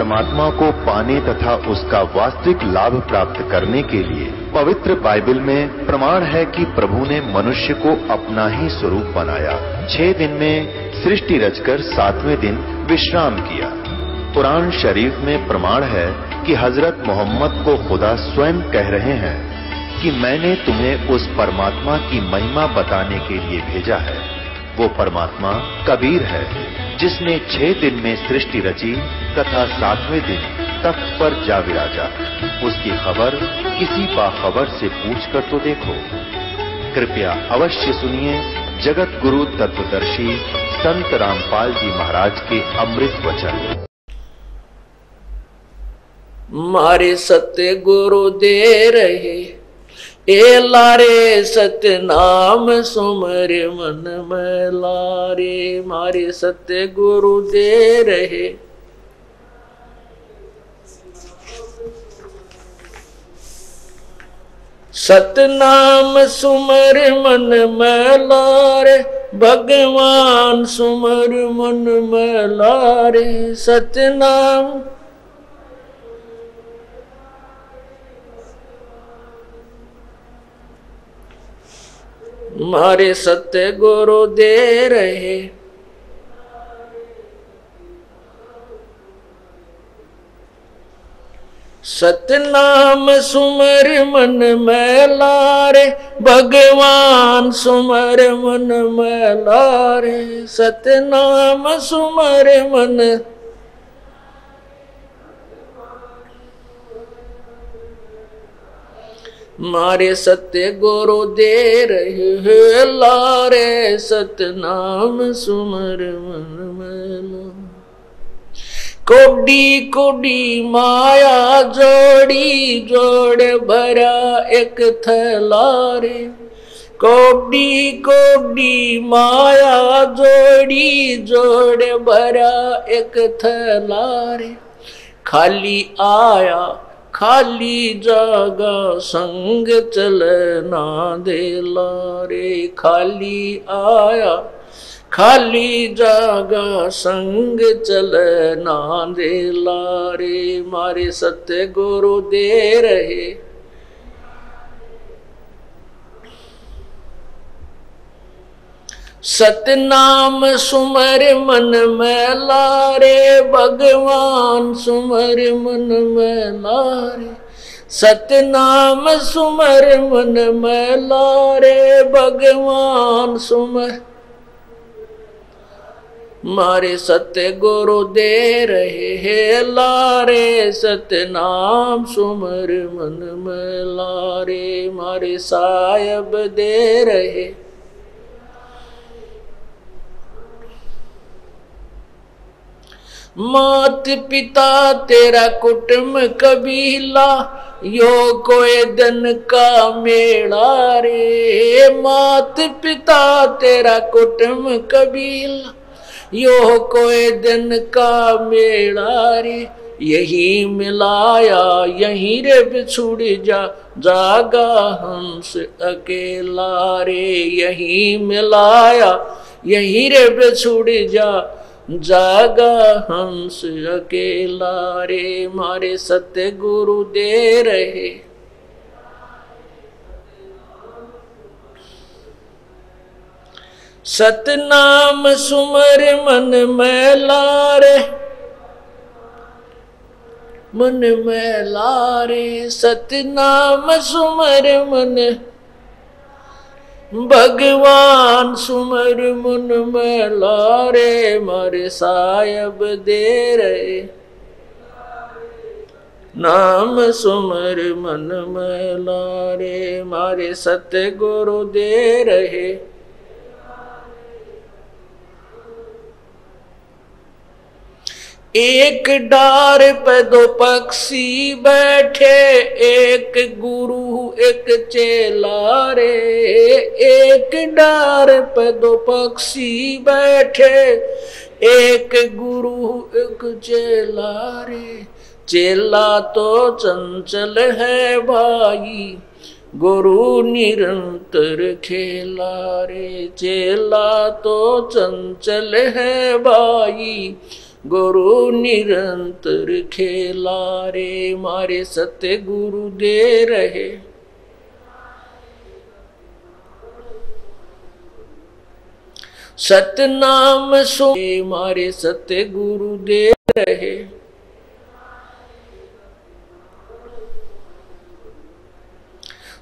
परमात्मा को पाने तथा उसका वास्तविक लाभ प्राप्त करने के लिए पवित्र बाइबल में प्रमाण है कि प्रभु ने मनुष्य को अपना ही स्वरूप बनाया। 6 दिन में सृष्टि रचकर 7वें दिन विश्राम किया। कुरान शरीफ में प्रमाण है कि हजरत मोहम्मद को खुदा स्वयं कह रहे हैं कि मैंने तुम्हें उस परमात्मा की महिमा बताने के लिए भेजा है। वो परमात्मा कबीर है जिसने 6 दिन में सृष्टि रची तथा 7वें दिन तख्त पर जा विराजा। उसकी खबर किसी बाखबर से पूछकर तो देखो। कृपया अवश्य सुनिए जगत गुरु तत्वदर्शी संत रामपाल जी महाराज के अमृत वचन। मारे सत्य गुरु दे रहे ए लारे सत्य नाम सुमर मन में लारे। मारे सत्य गुरु दे रहे सतनाम सुमर मन में लारे। भगवान सुमर मन में लारे। सतनाम मारे सत्य गुरु दे रहे सतनाम सुमर मन में लारे। भगवान सुमर मन में लारे। सतनाम सुमर मन मारे सत्य गुरु दे रहे लारे। सतनाम सुमर मन में कोडी कोडी माया जोड़ी जोड़ भरा एक थलारे। कोडी कोडी माया जोड़ी जोड़ भरा एक थलारे। खाली आया खाली जागा संग चलना दे लारे। खाली आया खाली जागा संग चलना दे लारे। मारे सत्य गुरु दे रहे सतनाम सुमर मन में लारे। भगवान सुमर मन में लारे। सतनाम सुमर मन में लारे। भगवान सुमर मारे सत्य गुरु दे रहे हैं लारे। सतनाम सुमर मन में लारे। मारे साहिब दे रहे मात पिता तेरा कुटुंब कबीला यो कोई दिन का मेला रे। मात पिता तेरा कुटुंब कबीला यो कोई दिन का मेला रे। यही मिलाया यहीं रे बिछुड़ जा जागा हंस अकेला रे। यही मिलाया यहीं रे बिछुड़ जा जागा हंस अकेला रे। मारे सत्य गुरु दे रहे सतनाम सुमर मन में लारे। मन में लारे। सतनाम सुमर मन भगवान सुमर मन में लारे। मारे साहिब दे रहे नाम सुमर मन में लारे। मारे सत्य गुरु दे रहे एक डार पे 2 पक्षी बैठे। एक गुरु एक चेला रे। एक डार पे 2 पक्षी बैठे। एक गुरु एक चेला रे। चेला तो चंचल है भाई गुरु निरंतर खेला रे। चेला तो चंचल है भाई गुरु निरंतर खेला रे, मारे सत्य गुरु दे रहे। सतनाम सुन मारे सत्य गुरु दे रहे।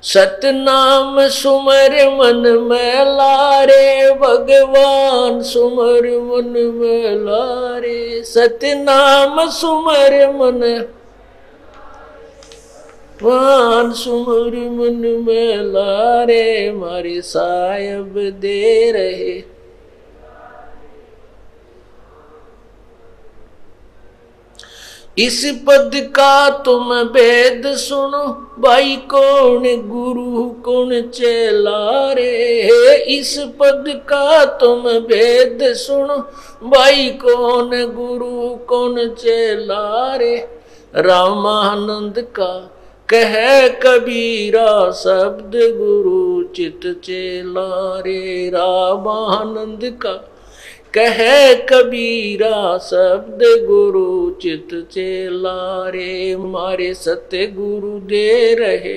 सतनाम सुमर मन में लारे, भगवान सुमर मन में लारे। सतनाम सुमर मन भगवान सुमर मन में लारे, मारे साहिब दे रहे। इस पद का तुम भेद सुनो, भाई कौन गुरु कौन चेला रे। इस पद का तुम भेद सुनो, भाई कौन गुरु कौन चेला रे। रामानंद का कह कबीरा, शब्द गुरु चित चेला रे। रामानंद का कह कबीरा, शब्द गुरु चित चेला रे। मारे सत्य गुरु दे रहे।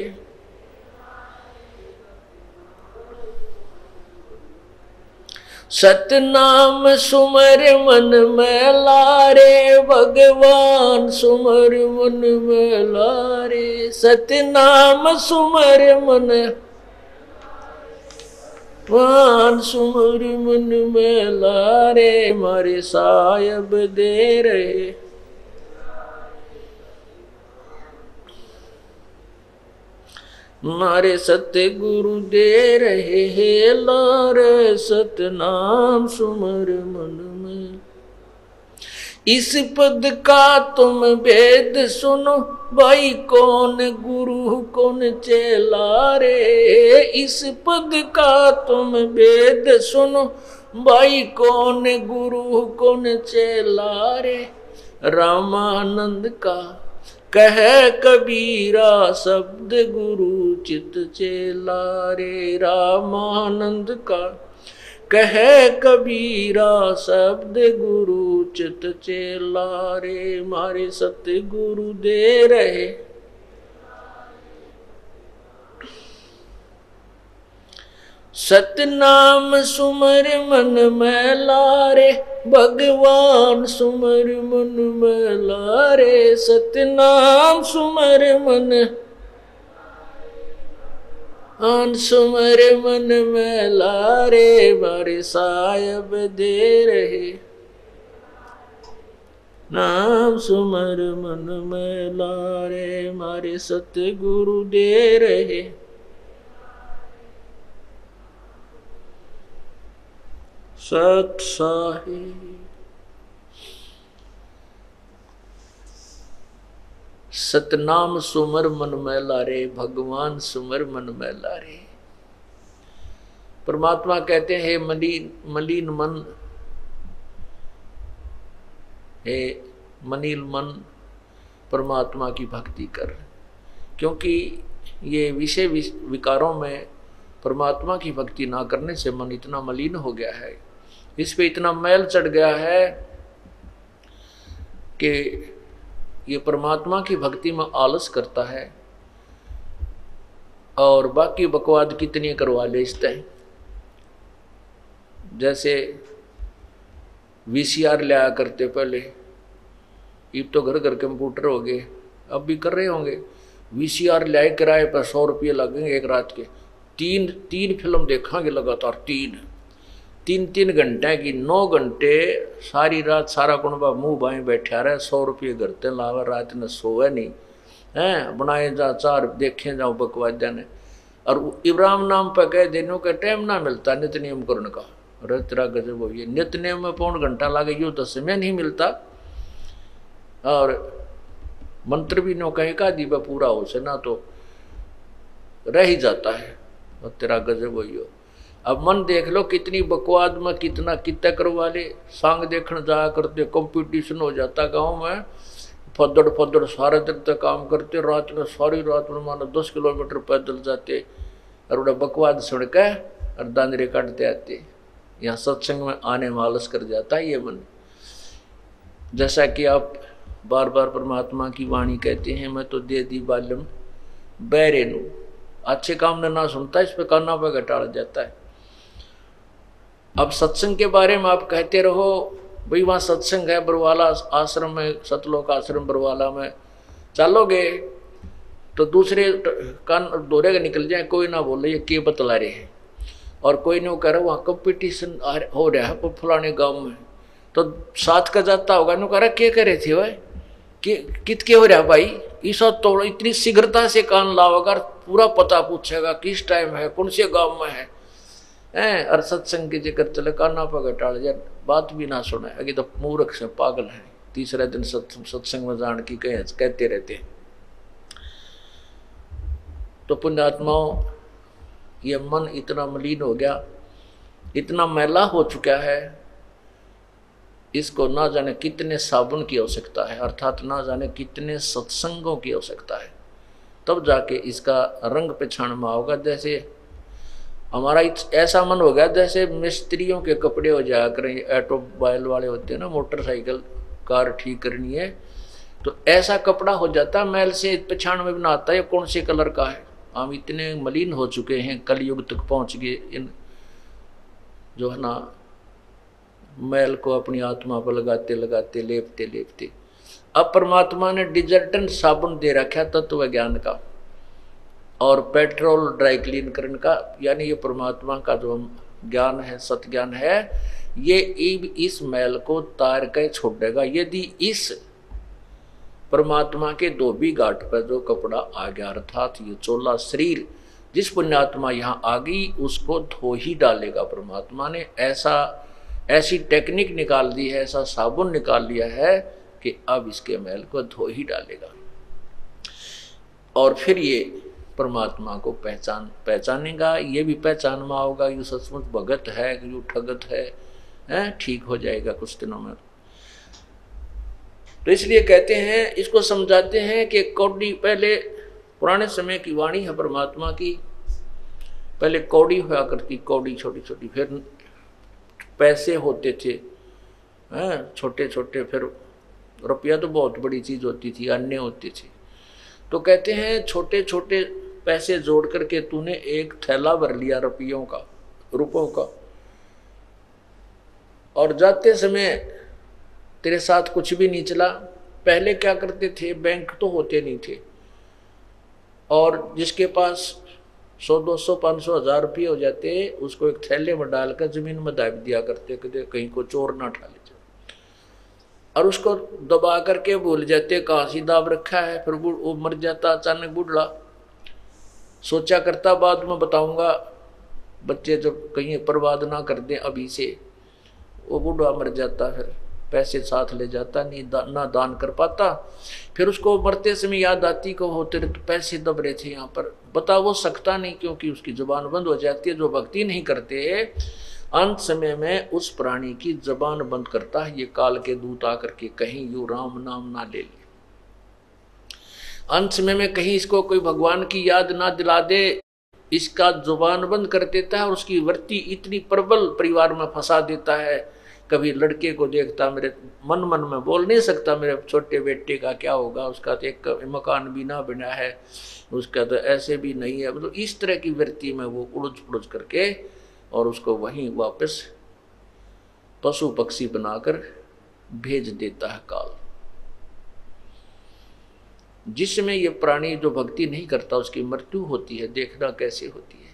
सतनाम सुमर मन में लारे, भगवान सुमर मन में लारे। सतनाम सुमर मन भगवान सुमर मन में लारे, मारे साहिब दे रहे। मारे सत्य गुरु दे रहे हे लारे। सतनाम सुमर मन में। इस पद का तुम भेद सुनो, भाई कौन गुरु कौन चेला रे। इस पद का तुम भेद सुनो, भाई कौन गुरु कौन चेला रे। रामानंद का कह कबीरा, शब्द गुरु चित चेला रे। रामानंद का कह कबीरा, शब्द गुरु चित चेला रे। मारे सत्य गुरु दे रहे। सतनाम सुमर मन में लारे, भगवान सुमर मन में लारे। सतनाम सुमर मन आन सुमर मन में लारे, मारे साहिब दे रहे। नाम सुमर मन में लारे, मारे सत्य गुरु दे रहे। सत साहिब सतनाम सुमर मन में लारे, भगवान सुमर मन में लारे। परमात्मा कहते हैं, हे मलिन मन, हे मनील मन, परमात्मा की भक्ति कर। क्योंकि ये विषय विकारों में परमात्मा की भक्ति ना करने से मन इतना मलिन हो गया है, इस पे इतना मैल चढ़ गया है कि ये परमात्मा की भक्ति में आलस करता है और बाकी बकवाद कितनी करवा ले इस तय। जैसे वीसीआर लिया करते पहले, अब तो घर घर कंप्यूटर हो गए, अब भी कर रहे होंगे। वीसीआर लाए किराए पर 100 रुपये लगेंगे एक रात के। तीन फिल्म देखांगे लगातार, तीन घंटे की, 9 घंटे सारी रात सारा कुनबा मुंह बाएं बैठा रहे। 100 रुपये घरते लावा, रात न सोवे नहीं हैं, बनाए जा चार देखे जाओ बकवादा ने। और इब्राहिम नाम पर कह देने का टाइम ना मिलता नित्य नियम करने का। अरे तेरा गजब हो, ये नित्य नियम में 1.5 घंटा लगे, यूँ तो समय नहीं मिलता। और मंत्र भी नो कहीं का दीबा पूरा हो से ना तो रह ही जाता है। और तेरा गजब हो। अब मन देख लो कितनी बकवाद में कितना कितने करवा ले। सांग देखने जाया करते, कंपटीशन हो जाता गांव में, फद्दड़ सारे दिन तक काम करते, रात में सारी रात में मानो 10 किलोमीटर पैदल जाते और बड़ा बकवाद सुन के और दांदरे काटते आते। यहाँ सत्संग में आने में आलस कर जाता है ये मन। जैसा कि आप बार बार परमात्मा की वाणी कहते हैं, मैं तो दे दी बालम बैरे नू, अच्छे काम ना सुनता, इस पे काना पे घटाड़ जाता है। अब सत्संग के बारे में आप कहते रहो, भाई वहाँ सत्संग है बरवाला आश्रम में, सतलोक आश्रम बरवाला में चलोगे तो दूसरे कान दोहरे के निकल जाए, कोई ना बोले ये के बतला रहे हैं, और कोई नहीं कह रहा वहाँ कंपटीशन हो रहा है फलाने गांव में, तो साथ का जाता होगा नु कह रहा के करे थे भाई कित के हो रहा भाई, ईसा तो इतनी शीघ्रता से कान लाओगा, पूरा पता पूछेगा किस टाइम है, कौन से गांव में है, और सत्संग की जिक्र चले काना पर घटाड़ जाए, बात भी ना सुने, अगे तो मूर्ख से पागल है, तीसरे दिन सत्संग में जान की कहते रहते हैं। तो पुण्यात्माओं, ये मन इतना मलिन हो गया, इतना मैला हो चुका है, इसको ना जाने कितने साबुन की आवश्यकता है, अर्थात ना जाने कितने सत्संगों की आवश्यकता है, तब जाके इसका रंग पहचान में आओगा। जैसे हमारा ऐसा मन हो गया जैसे मिस्त्रियों के कपड़े हो जाया करें, ऑटोमोबाइल वाले होते हैं ना, मोटरसाइकिल कार ठीक करनी है तो ऐसा कपड़ा हो जाता, मैल से पहचान में भी ना आता है कौन से कलर का है। हम इतने मलिन हो चुके हैं, कलयुग तक पहुंच गए, इन जो है ना मैल को अपनी आत्मा पर लगाते लगाते लेपते लेपते। अब परमात्मा ने डिजर्टेंट साबुन दे रखा तत्व ज्ञान का और पेट्रोल ड्राई क्लीन करने का, यानी ये परमात्मा का जो ज्ञान है, सत ज्ञान है, ये इस मैल को तार के छोड़ेगा। यदि इस परमात्मा के धोबी घाट पर जो कपड़ा आ गया, अर्थात ये चोला शरीर जिस पुण्यात्मा यहाँ आ गई उसको धो ही डालेगा। परमात्मा ने ऐसी टेक्निक निकाल दी है, ऐसा साबुन निकाल लिया है कि अब इसके मैल को धो ही डालेगा, और फिर ये परमात्मा को पहचानेगा। ये भी पहचान में होगा ये सचमुच भगत है कि ये ठगत है, ठीक हो जाएगा कुछ दिनों में। तो इसलिए कहते हैं, इसको समझाते हैं कि कौड़ी, पहले पुराने समय की वाणी है परमात्मा की, पहले कौड़ी हुआ करती, कौड़ी छोटी छोटी, फिर पैसे होते थे छोटे छोटे, फिर रुपया तो बहुत बड़ी चीज होती थी, अन्य होते थे। तो कहते हैं छोटे छोटे पैसे जोड़ करके तूने एक थैला भर लिया रुपयों का, और जाते समय तेरे साथ कुछ भी नहीं चला। पहले क्या करते थे, बैंक तो होते नहीं थे, और जिसके पास 100, 200, 500, 1000 रुपये हो जाते, उसको एक थैले में डालकर जमीन में दाब दिया करते, कहीं को चोर ना उठा ले जाए, और उसको दबा करके भूल जाते कहाँ सी दाब रखा है। फिर वो मर जाता अचानक बूढ़ा, सोचा करता बाद में बताऊंगा, बच्चे जब कहीं बर्बाद ना कर दें अभी से, वो बूढ़ा मर जाता, फिर पैसे साथ ले जाता, नहीं ना दान कर पाता। फिर उसको मरते समय याद आती को होते रहे तो पैसे दब रहे थे यहाँ पर, बता वो सकता नहीं क्योंकि उसकी जुबान बंद हो जाती है। जो भक्ति नहीं करते अंत समय में उस प्राणी की जुबान बंद करता है, ये काल के दूत आकर के कहीं यू राम नाम ना ले ले, अंत समय में कहीं इसको कोई भगवान की याद ना दिला दे, इसका जुबान बंद कर देता है, और उसकी वृत्ति इतनी प्रबल परिवार में फंसा देता है। कभी लड़के को देखता, मेरे मन में बोल नहीं सकता मेरे छोटे बेटे का क्या होगा, उसका तो एक मकान भी ना बना है, उसका तो ऐसे भी नहीं है, मतलब इस तरह की वृत्ति में वो उड़ज पुड़ज करके, और उसको वहीं वापस पशु पक्षी बनाकर भेज देता है काल। जिसमें ये प्राणी जो भक्ति नहीं करता उसकी मृत्यु होती है, देखना कैसे होती है,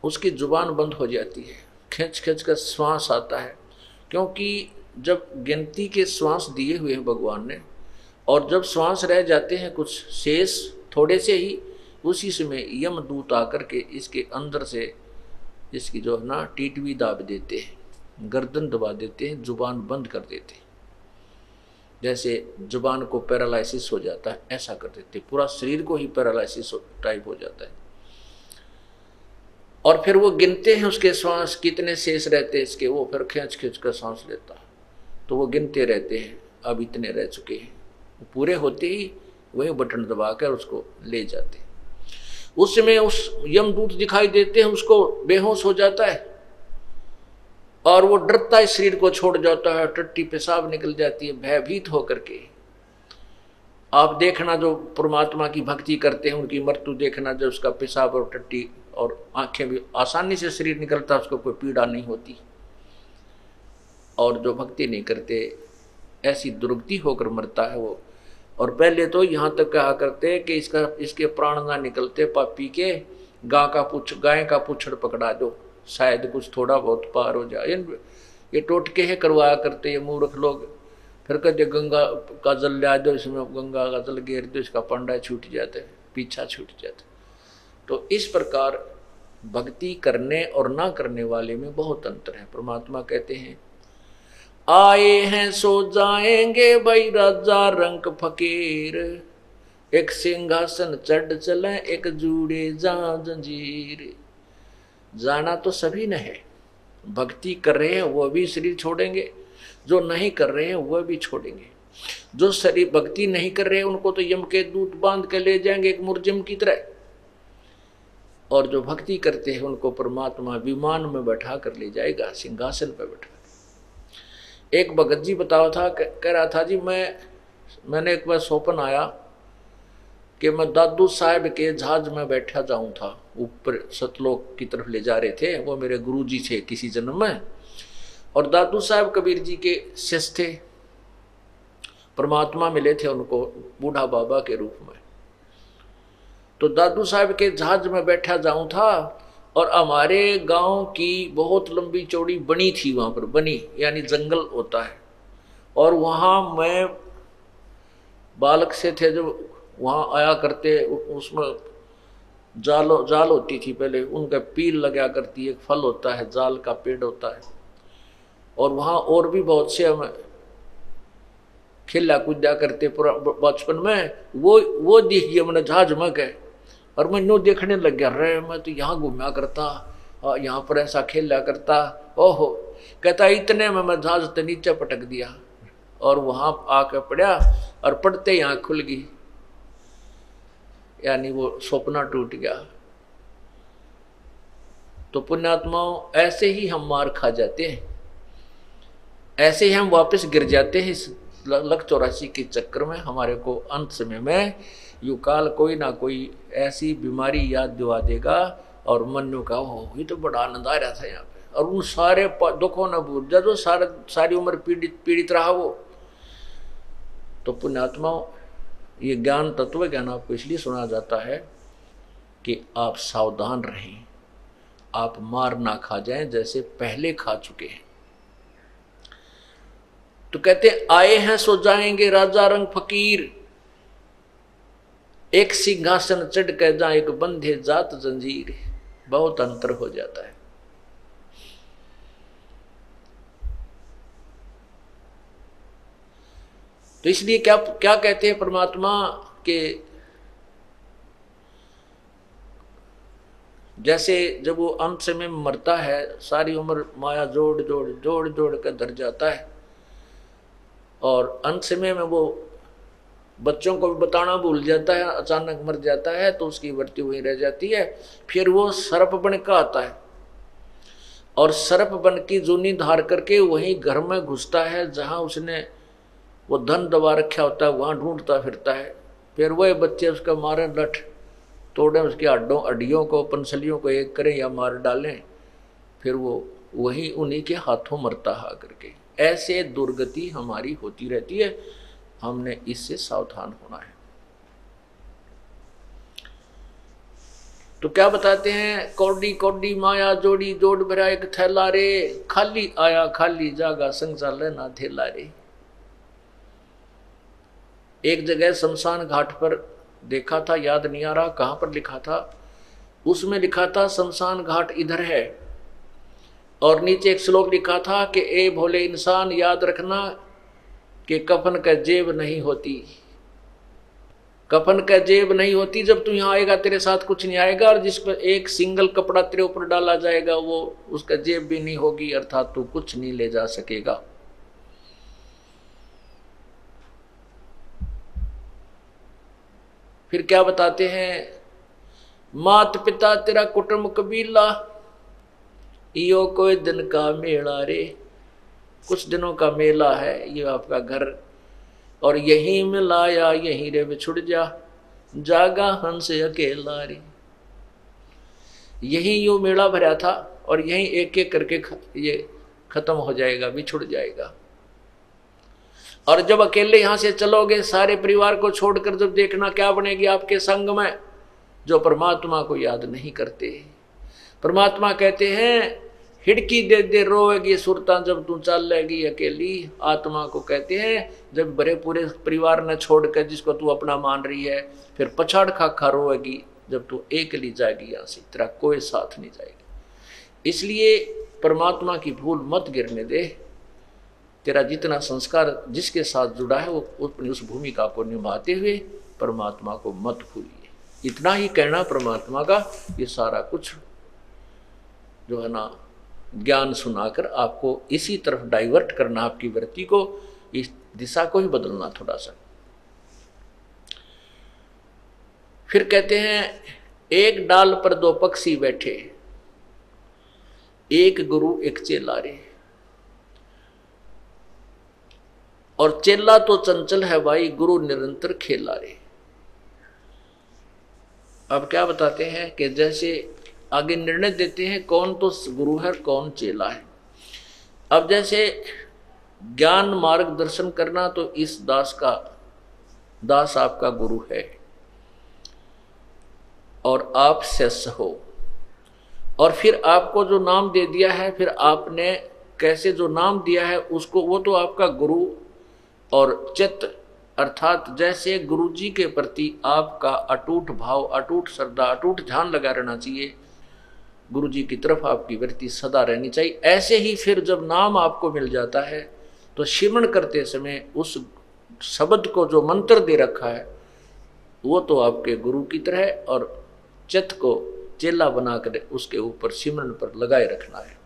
उसकी जुबान बंद हो जाती है, खींच खींच कर श्वास आता है, क्योंकि जब गिनती के श्वास दिए हुए हैं भगवान ने, और जब श्वास रह जाते हैं कुछ शेष थोड़े से ही, उसी समय यमदूत आकर के इसके अंदर से इसकी जो है ना टीटवी दाब देते हैं, गर्दन दबा देते हैं, जुबान बंद कर देते हैं। जैसे जुबान को पैरालिसिस हो जाता है ऐसा कर देते, पूरा शरीर को ही पैरालिसिस टाइप हो जाता है। और फिर वो गिनते हैं उसके श्वास कितने शेष रहते हैं इसके, वो फिर खींच खींच कर सांस लेता है, तो वो गिनते रहते हैं, अब इतने रह चुके हैं, वो पूरे होते ही वही बटन दबाकर उसको ले जाते हैं। उस समय उस यमदूत दिखाई देते हैं, उसको बेहोश हो जाता है, और वो डरता है, शरीर को छोड़ जाता है, टट्टी पेशाब निकल जाती है भयभीत होकर के। आप देखना जो परमात्मा की भक्ति करते हैं उनकी मृत्यु देखना, जब उसका पेशाब और टट्टी और आंखें भी आसानी से शरीर निकलता है, उसको कोई पीड़ा नहीं होती। और जो भक्ति नहीं करते ऐसी दुर्गति होकर मरता है वो। और पहले तो यहाँ तक कहा करते कि इसके प्राण ना निकलते पापी के, गाय का पुच्छड़ पकड़ा दो, शायद कुछ थोड़ा बहुत पार हो जाए। ये टोटके है करवाया करते ये मूर्ख लोग। फिर कहते गंगा का जल ला दो, इसमें गंगा का जल घेर दो, इसका पंडा छूट जाता है, पीछा छूट जाता है। तो इस प्रकार भक्ति करने और ना करने वाले में बहुत अंतर है। परमात्मा कहते हैं आए हैं सो जाएंगे भाई राजा रंग फकीर, एक सिंहासन चढ़ चले एक जूड़े जा जंजीर। जाना तो सभी ने है, भक्ति कर रहे हैं वो भी शरीर छोड़ेंगे, जो नहीं कर रहे हैं वह भी छोड़ेंगे। जो शरीर भक्ति नहीं कर रहे हैं उनको तो यम के दूत बांध के ले जाएंगे एक मुर्जिम की तरह, और जो भक्ति करते हैं उनको परमात्मा विमान में बैठा कर ले जाएगा, सिंहासन पर बैठा। एक भगत जी बताओ था, कह रहा था जी मैंने एक बार स्वप्न आया कि मैं दादू साहब के जहाज में बैठा जाऊं था, ऊपर सतलोक की तरफ ले जा रहे थे, वो मेरे गुरु जी थे किसी जन्म में, और दादू साहब कबीर जी के शिष्य थे, परमात्मा मिले थे उनको बूढ़ा बाबा के रूप में। तो दादू साहब के जहाज में बैठा जाऊं था, और हमारे गांव की बहुत लंबी चौड़ी बनी थी, वहां पर बनी यानी जंगल होता है, और वहां मैं बालक से थे जो वहां आया करते, उसमें जाल होती थी पहले, उनका पील लगा करती, एक फल होता है जाल का पेड़ होता है, और वहां और भी बहुत से हम खेला कूदा करते बचपन में। वो दिख गया मैंने जहाज में गए, और मैं नो देखने लग गया, रे मैं तो यहाँ घूमा करता, यहाँ पर ऐसा खेला करता। ओहो, कहता इतने में मैं जहाज तो नीचे पटक दिया, और वहां आके पड़ा, और पड़ते ही आँख खुल गई, यानी वो सपना टूट गया। तो पुण्यात्माओं ऐसे ही हम मार खा जाते हैं, ऐसे ही हम वापस गिर जाते हैं इस लक 84 के चक्कर में। हमारे को अंत समय में यू काल कोई ना कोई ऐसी बीमारी याद दिवा देगा, और मन का हो ये तो बड़ा आनंद आ रहा था यहाँ पे, और उन सारे दुखों न भूल जा जो सारी उम्र पीड़ित रहा वो। तो पुण्यात्माओं ये ज्ञान तत्व ज्ञान आपको इसलिए सुना जाता है कि आप सावधान रहें, आप मार ना खा जाएं जैसे पहले खा चुके हैं। तो कहते आए हैं सो जाएंगे राजा रंग फकीर, एक सिंहासन चढ़ के जा एक बंधे जात जंजीर। बहुत अंतर हो जाता है। तो इसलिए क्या कहते हैं परमात्मा के, जैसे जब वो अंत समय में मरता है, सारी उम्र माया जोड़ जोड़ कर धर जाता है, और अंत समय में वो बच्चों को भी बताना भूल जाता है, अचानक मर जाता है, तो उसकी मृत्यु वहीं रह जाती है। फिर वो सर्प बन का आता है, और सर्प बन की जूनी धार करके वहीं घर में घुसता है जहां उसने वो धन दबा रखा होता है, वहां ढूंढता फिरता है। फिर वह बच्चे उसका मारे, लठ तोड़े, उसकी हड्डियों को पंसलियों को एक करें या मार डालें, फिर वो वही उन्हीं के हाथों मरता है करके। ऐसे दुर्गति हमारी होती रहती है, हमने इससे सावधान होना है। तो क्या बताते हैं, कौडी कौडी माया जोड़ी जोड़ भरा एक थैला रे, खाली आया खाली जागा संसार लेना थैला रे। एक जगह शमशान घाट पर देखा था, याद नहीं आ रहा कहां पर लिखा था, उसमें लिखा था शमशान घाट इधर है, और नीचे एक श्लोक लिखा था कि ए भोले इंसान याद रखना कि कफन का जेब नहीं होती, कफन का जेब नहीं होती। जब तू यहाँ आएगा तेरे साथ कुछ नहीं आएगा, और जिस पर एक सिंगल कपड़ा तेरे ऊपर डाला जाएगा वो उसका जेब भी नहीं होगी, अर्थात तू कुछ नहीं ले जा सकेगा। फिर क्या बताते हैं, मात पिता तेरा कुटुंब कबीला, यो कोई दिन का मेला रे, कुछ दिनों का मेला है ये आपका घर, और यहीं मिलाया यहीं रे बिछुड़ जा, जागा हंस अकेला रे। यही यूं मेला भरा था और यहीं एक एक करके ये खत्म हो जाएगा, बिछुड़ जाएगा। और जब अकेले यहां से चलोगे, सारे परिवार को छोड़कर, जब देखना क्या बनेगी आपके संग में, जो परमात्मा को याद नहीं करते। परमात्मा कहते हैं हिड़की दे दे रोएगी सुरता जब तू चलेगी अकेली। आत्मा को कहते हैं जब बड़े पूरे परिवार ने छोड़कर जिसको तू अपना मान रही है, फिर पछाड़ खा खा रोएगी जब तू अकेली जाएगी यहां से, तेरा कोई साथ नहीं जाएगा। इसलिए परमात्मा की भूल मत गिरने दे। तेरा जितना संस्कार जिसके साथ जुड़ा है वो अपनी उस भूमिका को निभाते हुए परमात्मा को मत भूलिए। इतना ही कहना परमात्मा का। ये सारा कुछ जो है ना ज्ञान सुनाकर आपको इसी तरफ डाइवर्ट करना, आपकी वृत्ति को, इस दिशा को ही बदलना थोड़ा सा। फिर कहते हैं एक डाल पर दो पक्षी बैठे, एक गुरु एक चेला रे। और चेला तो चंचल है भाई, गुरु निरंतर खेला रे। अब क्या बताते हैं कि जैसे आगे निर्णय देते हैं कौन तो गुरु है कौन चेला है। अब जैसे ज्ञान मार्गदर्शन करना, तो इस दास आपका गुरु है और आप शिष्य हो। और फिर आपको जो नाम दे दिया है, फिर आपने कैसे जो नाम दिया है उसको, वो तो आपका गुरु और चित्त, अर्थात जैसे गुरु जी के प्रति आपका अटूट भाव, अटूट श्रद्धा, अटूट ध्यान लगा रहना चाहिए, गुरु जी की तरफ आपकी वृत्ति सदा रहनी चाहिए। ऐसे ही फिर जब नाम आपको मिल जाता है तो सिमरण करते समय उस शब्द को जो मंत्र दे रखा है वो तो आपके गुरु की तरह, और चित्त को चेला बनाकर उसके ऊपर सिमरण पर लगाए रखना है।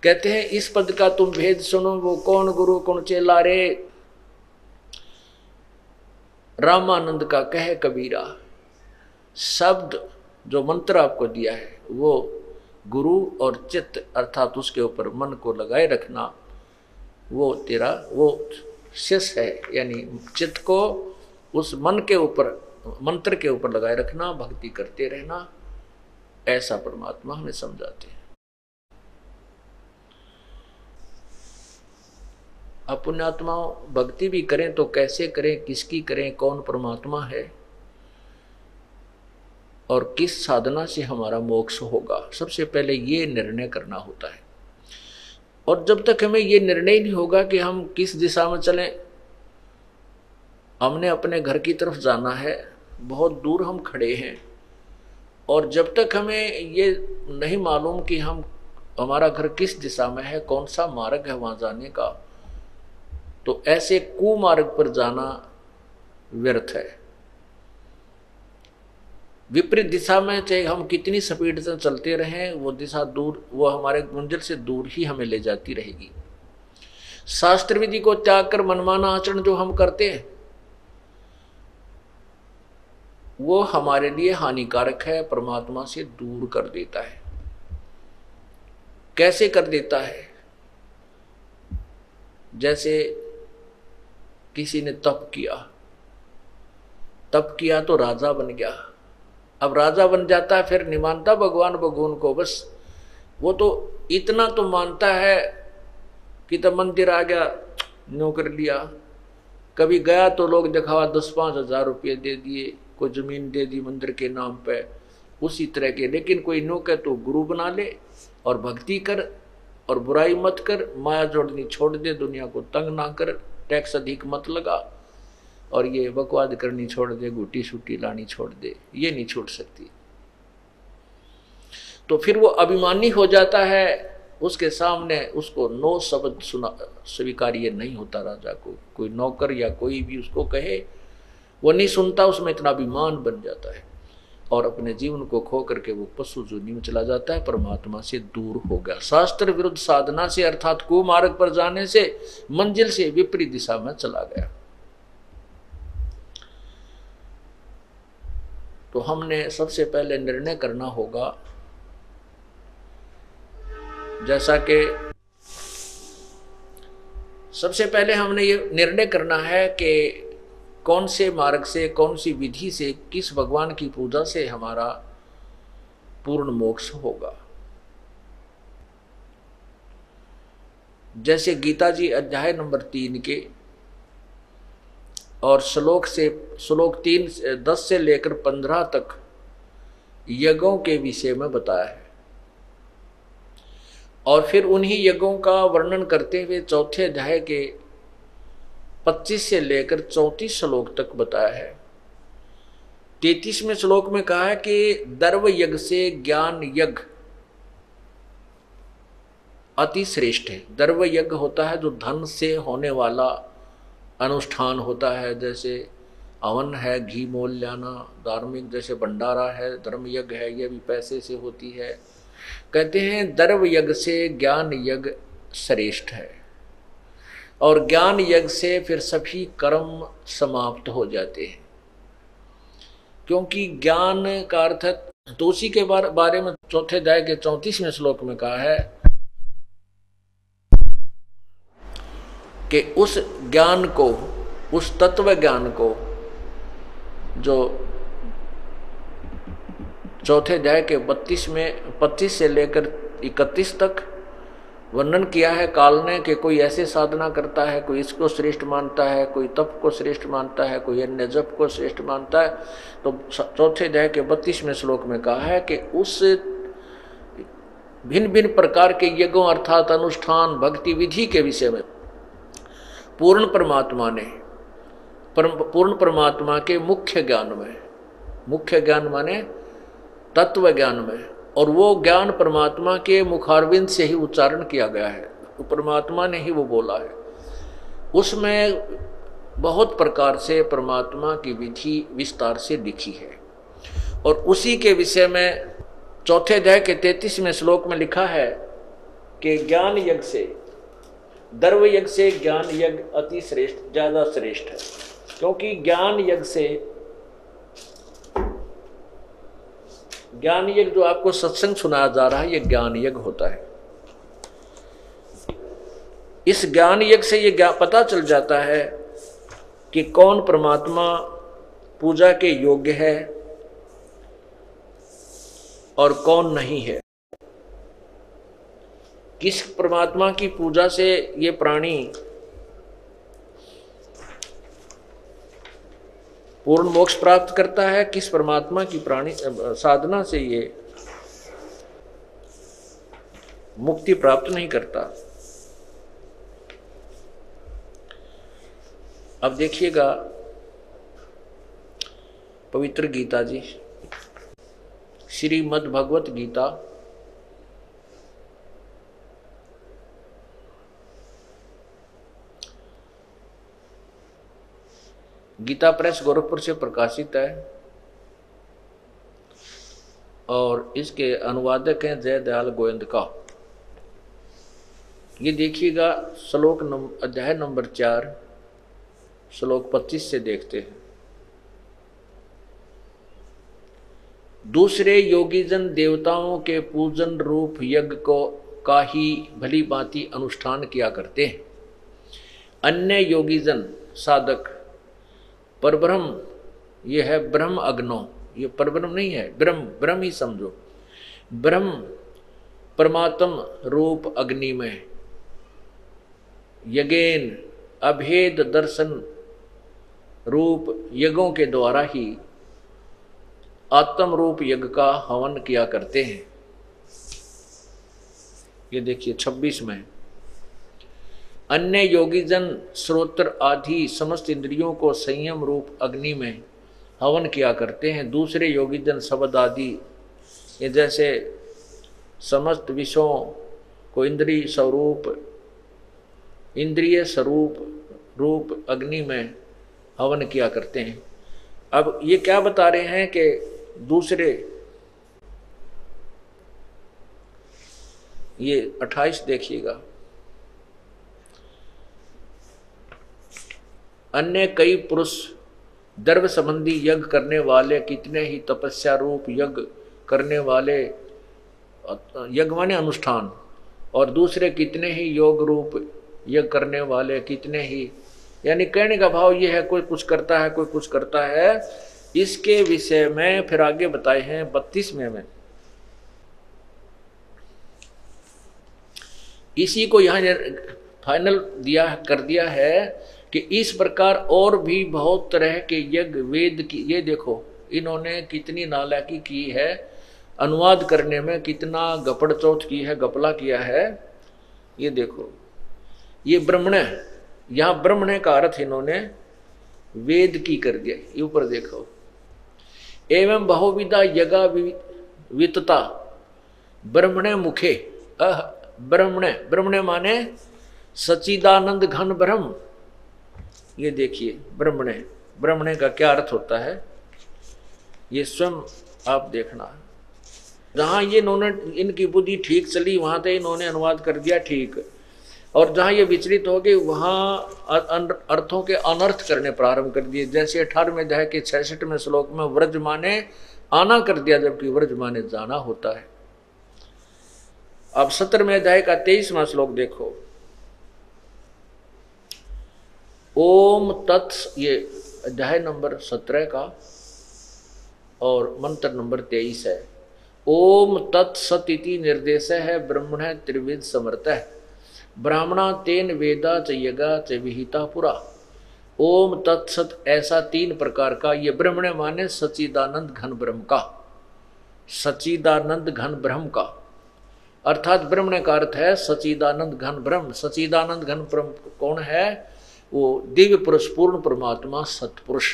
कहते हैं इस पद का तुम भेद सुनो, वो कौन गुरु कौन चेला रे। रामानंद का कहे कबीरा, शब्द जो मंत्र आपको दिया है वो गुरु और चित्त अर्थात उसके ऊपर मन को लगाए रखना, वो तेरा वो शिष्य है। यानी चित्त को उस मन के ऊपर, मंत्र के ऊपर लगाए रखना, भक्ति करते रहना, ऐसा परमात्मा हमें समझाते हैं। अब पुण्यात्माओं भक्ति भी करें तो कैसे करें, किसकी करें, कौन परमात्मा है और किस साधना से हमारा मोक्ष होगा, सबसे पहले ये निर्णय करना होता है। और जब तक हमें ये निर्णय नहीं होगा कि हम किस दिशा में चलें, हमने अपने घर की तरफ जाना है, बहुत दूर हम खड़े हैं, और जब तक हमें ये नहीं मालूम कि हमारा घर किस दिशा में है, कौन सा मार्ग है वहां जाने का, तो ऐसे कुमार्ग पर जाना व्यर्थ है। विपरीत दिशा में चाहे हम कितनी स्पीड से चलते रहें, वो दिशा दूर, वो हमारे मंजिल से दूर ही हमें ले जाती रहेगी। शास्त्र विधि को त्याग कर मनमाना आचरण जो हम करते हैं वो हमारे लिए हानिकारक है, परमात्मा से दूर कर देता है। कैसे कर देता है? जैसे किसी ने तप किया तो राजा बन गया। अब राजा बन जाता है, फिर नहीं मानता भगवान को, बस वो तो इतना तो मानता है कि तब मंदिर आ गया, नौकर लिया, कभी गया तो लोग दिखावा 10-5 हज़ार रुपये दे दिए, कोई जमीन दे दी मंदिर के नाम पे, उसी तरह के। लेकिन कोई नौकर तो गुरु बना ले और भक्ति कर और बुराई मत कर, माया जोड़नी छोड़ दे, दुनिया को तंग ना कर, टैक्स अधिक मत लगा, और ये बकवाद करनी छोड़ दे, गुटी सूटी लानी छोड़ दे, ये नहीं छूट सकती। तो फिर वो अभिमानी हो जाता है, उसके सामने उसको 9 शब्द स्वीकार्य नहीं होता। राजा को कोई नौकर या कोई भी उसको कहे वो नहीं सुनता, उसमें इतना अभिमान बन जाता है और अपने जीवन को खो करके वो पशु जूनी में चला जाता है, परमात्मा से दूर हो गया। शास्त्र विरुद्ध साधना से अर्थात कुमार्ग पर जाने से मंजिल से विपरीत दिशा में चला गया। तो हमने सबसे पहले निर्णय करना होगा जैसा कि सबसे पहले हमने ये निर्णय करना है कि कौन से मार्ग से, कौन सी विधि से, किस भगवान की पूजा से हमारा पूर्ण मोक्ष होगा। जैसे गीता जी अध्याय नंबर 3 के और श्लोक 10 से लेकर 15 तक यज्ञों के विषय में बताया है, और फिर उन्हीं यज्ञों का वर्णन करते हुए चौथे अध्याय के 25 से लेकर 34 श्लोक तक बताया है। 33वें श्लोक में कहा है कि दर्व यज्ञ से ज्ञान यज्ञ अति श्रेष्ठ है। दर्व यज्ञ होता है जो धन से होने वाला अनुष्ठान होता है, जैसे हवन है, घी मोल लाना, धार्मिक जैसे भंडारा है, धर्म यज्ञ है, यह भी पैसे से होती है। कहते हैं दर्व यज्ञ से ज्ञान यज्ञ श्रेष्ठ है, और ज्ञान यज्ञ से फिर सभी कर्म समाप्त हो जाते हैं, क्योंकि ज्ञान का अर्थ तो उसी के बारे में चौथे अध्याय के 34वें श्लोक में कहा है कि उस ज्ञान को, उस तत्व ज्ञान को जो चौथे अध्याय के 25 से लेकर 31 तक वर्णन किया है काल ने, कि कोई ऐसे साधना करता है, कोई इसको श्रेष्ठ मानता है, कोई तप को श्रेष्ठ मानता है, कोई अन्य जप को श्रेष्ठ मानता है। तो चौथे अध्याय के 32वें श्लोक में कहा है कि उस भिन्न भिन्न प्रकार के यज्ञों अर्थात अनुष्ठान भक्ति विधि के विषय में पूर्ण परमात्मा के मुख्य ज्ञान में, मुख्य ज्ञान माने तत्व ज्ञान में, और वो ज्ञान परमात्मा के मुखारविंद से ही उच्चारण किया गया है, तो परमात्मा ने ही वो बोला है। उसमें बहुत प्रकार से परमात्मा की विधि विस्तार से लिखी है, और उसी के विषय में चौथे अध्याय के 33वें श्लोक में लिखा है कि ज्ञान यज्ञ से, दर्व यज्ञ से ज्ञान यज्ञ अति श्रेष्ठ, ज्यादा श्रेष्ठ है, क्योंकि ज्ञान यज्ञ जो आपको सत्संग सुनाया जा रहा है, ये ज्ञान यज्ञ होता है। इस ज्ञान यज्ञ से ये पता चल जाता है कि कौन परमात्मा पूजा के योग्य है और कौन नहीं है। किस परमात्मा की पूजा से ये प्राणी पूर्ण मोक्ष प्राप्त करता है, किस परमात्मा की प्राणी साधना से ये मुक्ति प्राप्त नहीं करता। अब देखिएगा पवित्र गीता जी, श्रीमद् भगवत गीता गीता प्रेस गोरखपुर से प्रकाशित है, और इसके अनुवादक हैं जय दयाल गोयंदका। ये देखिएगा अध्याय नंबर 4 श्लोक 25 से देखते हैं। दूसरे योगीजन देवताओं के पूजन रूप यज्ञ का ही भली भांति अनुष्ठान किया करते हैं। अन्य योगीजन साधक परब्रह्म, ये है ब्रह्म अग्नो, ये परब्रह्म नहीं है, ब्रह्म ही समझो, ब्रह्म परमात्म रूप अग्नि में यज्ञेन अभेद दर्शन रूप यज्ञों के द्वारा ही आत्म रूप यज्ञ का हवन किया करते हैं। ये देखिए 26 में, अन्य योगीजन श्रोत्र आदि समस्त इंद्रियों को संयम रूप अग्नि में हवन किया करते हैं। दूसरे योगीजन शब्द आदि, ये जैसे समस्त विषयों को इंद्रिय स्वरूप रूप अग्नि में हवन किया करते हैं। अब ये क्या बता रहे हैं कि दूसरे, ये 28 देखिएगा, अन्य कई पुरुष द्रव्य संबंधी यज्ञ करने वाले, कितने ही तपस्या रूप यज्ञ करने वाले, यज्ञ माने अनुष्ठान, और दूसरे कितने ही योग रूप यज्ञ करने वाले, कितने ही, यानी कहने का भाव ये है कोई कुछ करता है, कोई कुछ करता है। इसके विषय में फिर आगे बताए हैं 32वें में। इसी को यहाँ फाइनल कर दिया है कि इस प्रकार और भी बहुत तरह के यज्ञ वेद की, ये देखो इन्होंने कितनी नालायकी की है, अनुवाद करने में कितना गपड़ चौथ की है, गपला किया है। ये देखो, ये ब्रह्मण, यहाँ ब्रह्मण का अर्थ इन्होंने वेद की कर दिया। ये ऊपर देखो, एवं बहुविधा यज्ञा वितता ब्रह्मणे मुखे। ब्रह्मणे माने सच्चिदानंद घन ब्रह्म। ये देखिए ब्रह्मणे का क्या अर्थ होता है, ये स्वयं आप देखना। जहां ये इन्होंने, इनकी बुद्धि ठीक चली वहां तक इन्होंने अनुवाद कर दिया ठीक, और जहां ये विचलित हो गए वहां अर्थों के अनर्थ करने प्रारंभ कर दिए। जैसे 18वें अध्याय के 66वें श्लोक में व्रज माने आना कर दिया, जबकि व्रज माने जाना होता है। अब 17वें अध्याय का 23वां श्लोक देखो, ओम तत्स, ये अध्याय नंबर 17 का और मंत्र नंबर 23 है। ओम तत्सति निर्देश है ब्रह्मण त्रिविध समर्थ है, ब्राह्मणा तेन वेदा च यज्ञा च विहिता पुरा। ओम तत्सत, ऐसा 3 प्रकार का, ये ब्रह्मण माने सच्चिदानंद घन ब्रह्म का, सच्चिदानंद घन ब्रह्म का, अर्थात ब्रह्मण का अर्थ है सच्चिदानंद घन ब्रह्म। सच्चिदानंद घन ब्रह्म कौन है? वो दिव्य पुरुष, पूर्ण परमात्मा, सतपुरुष।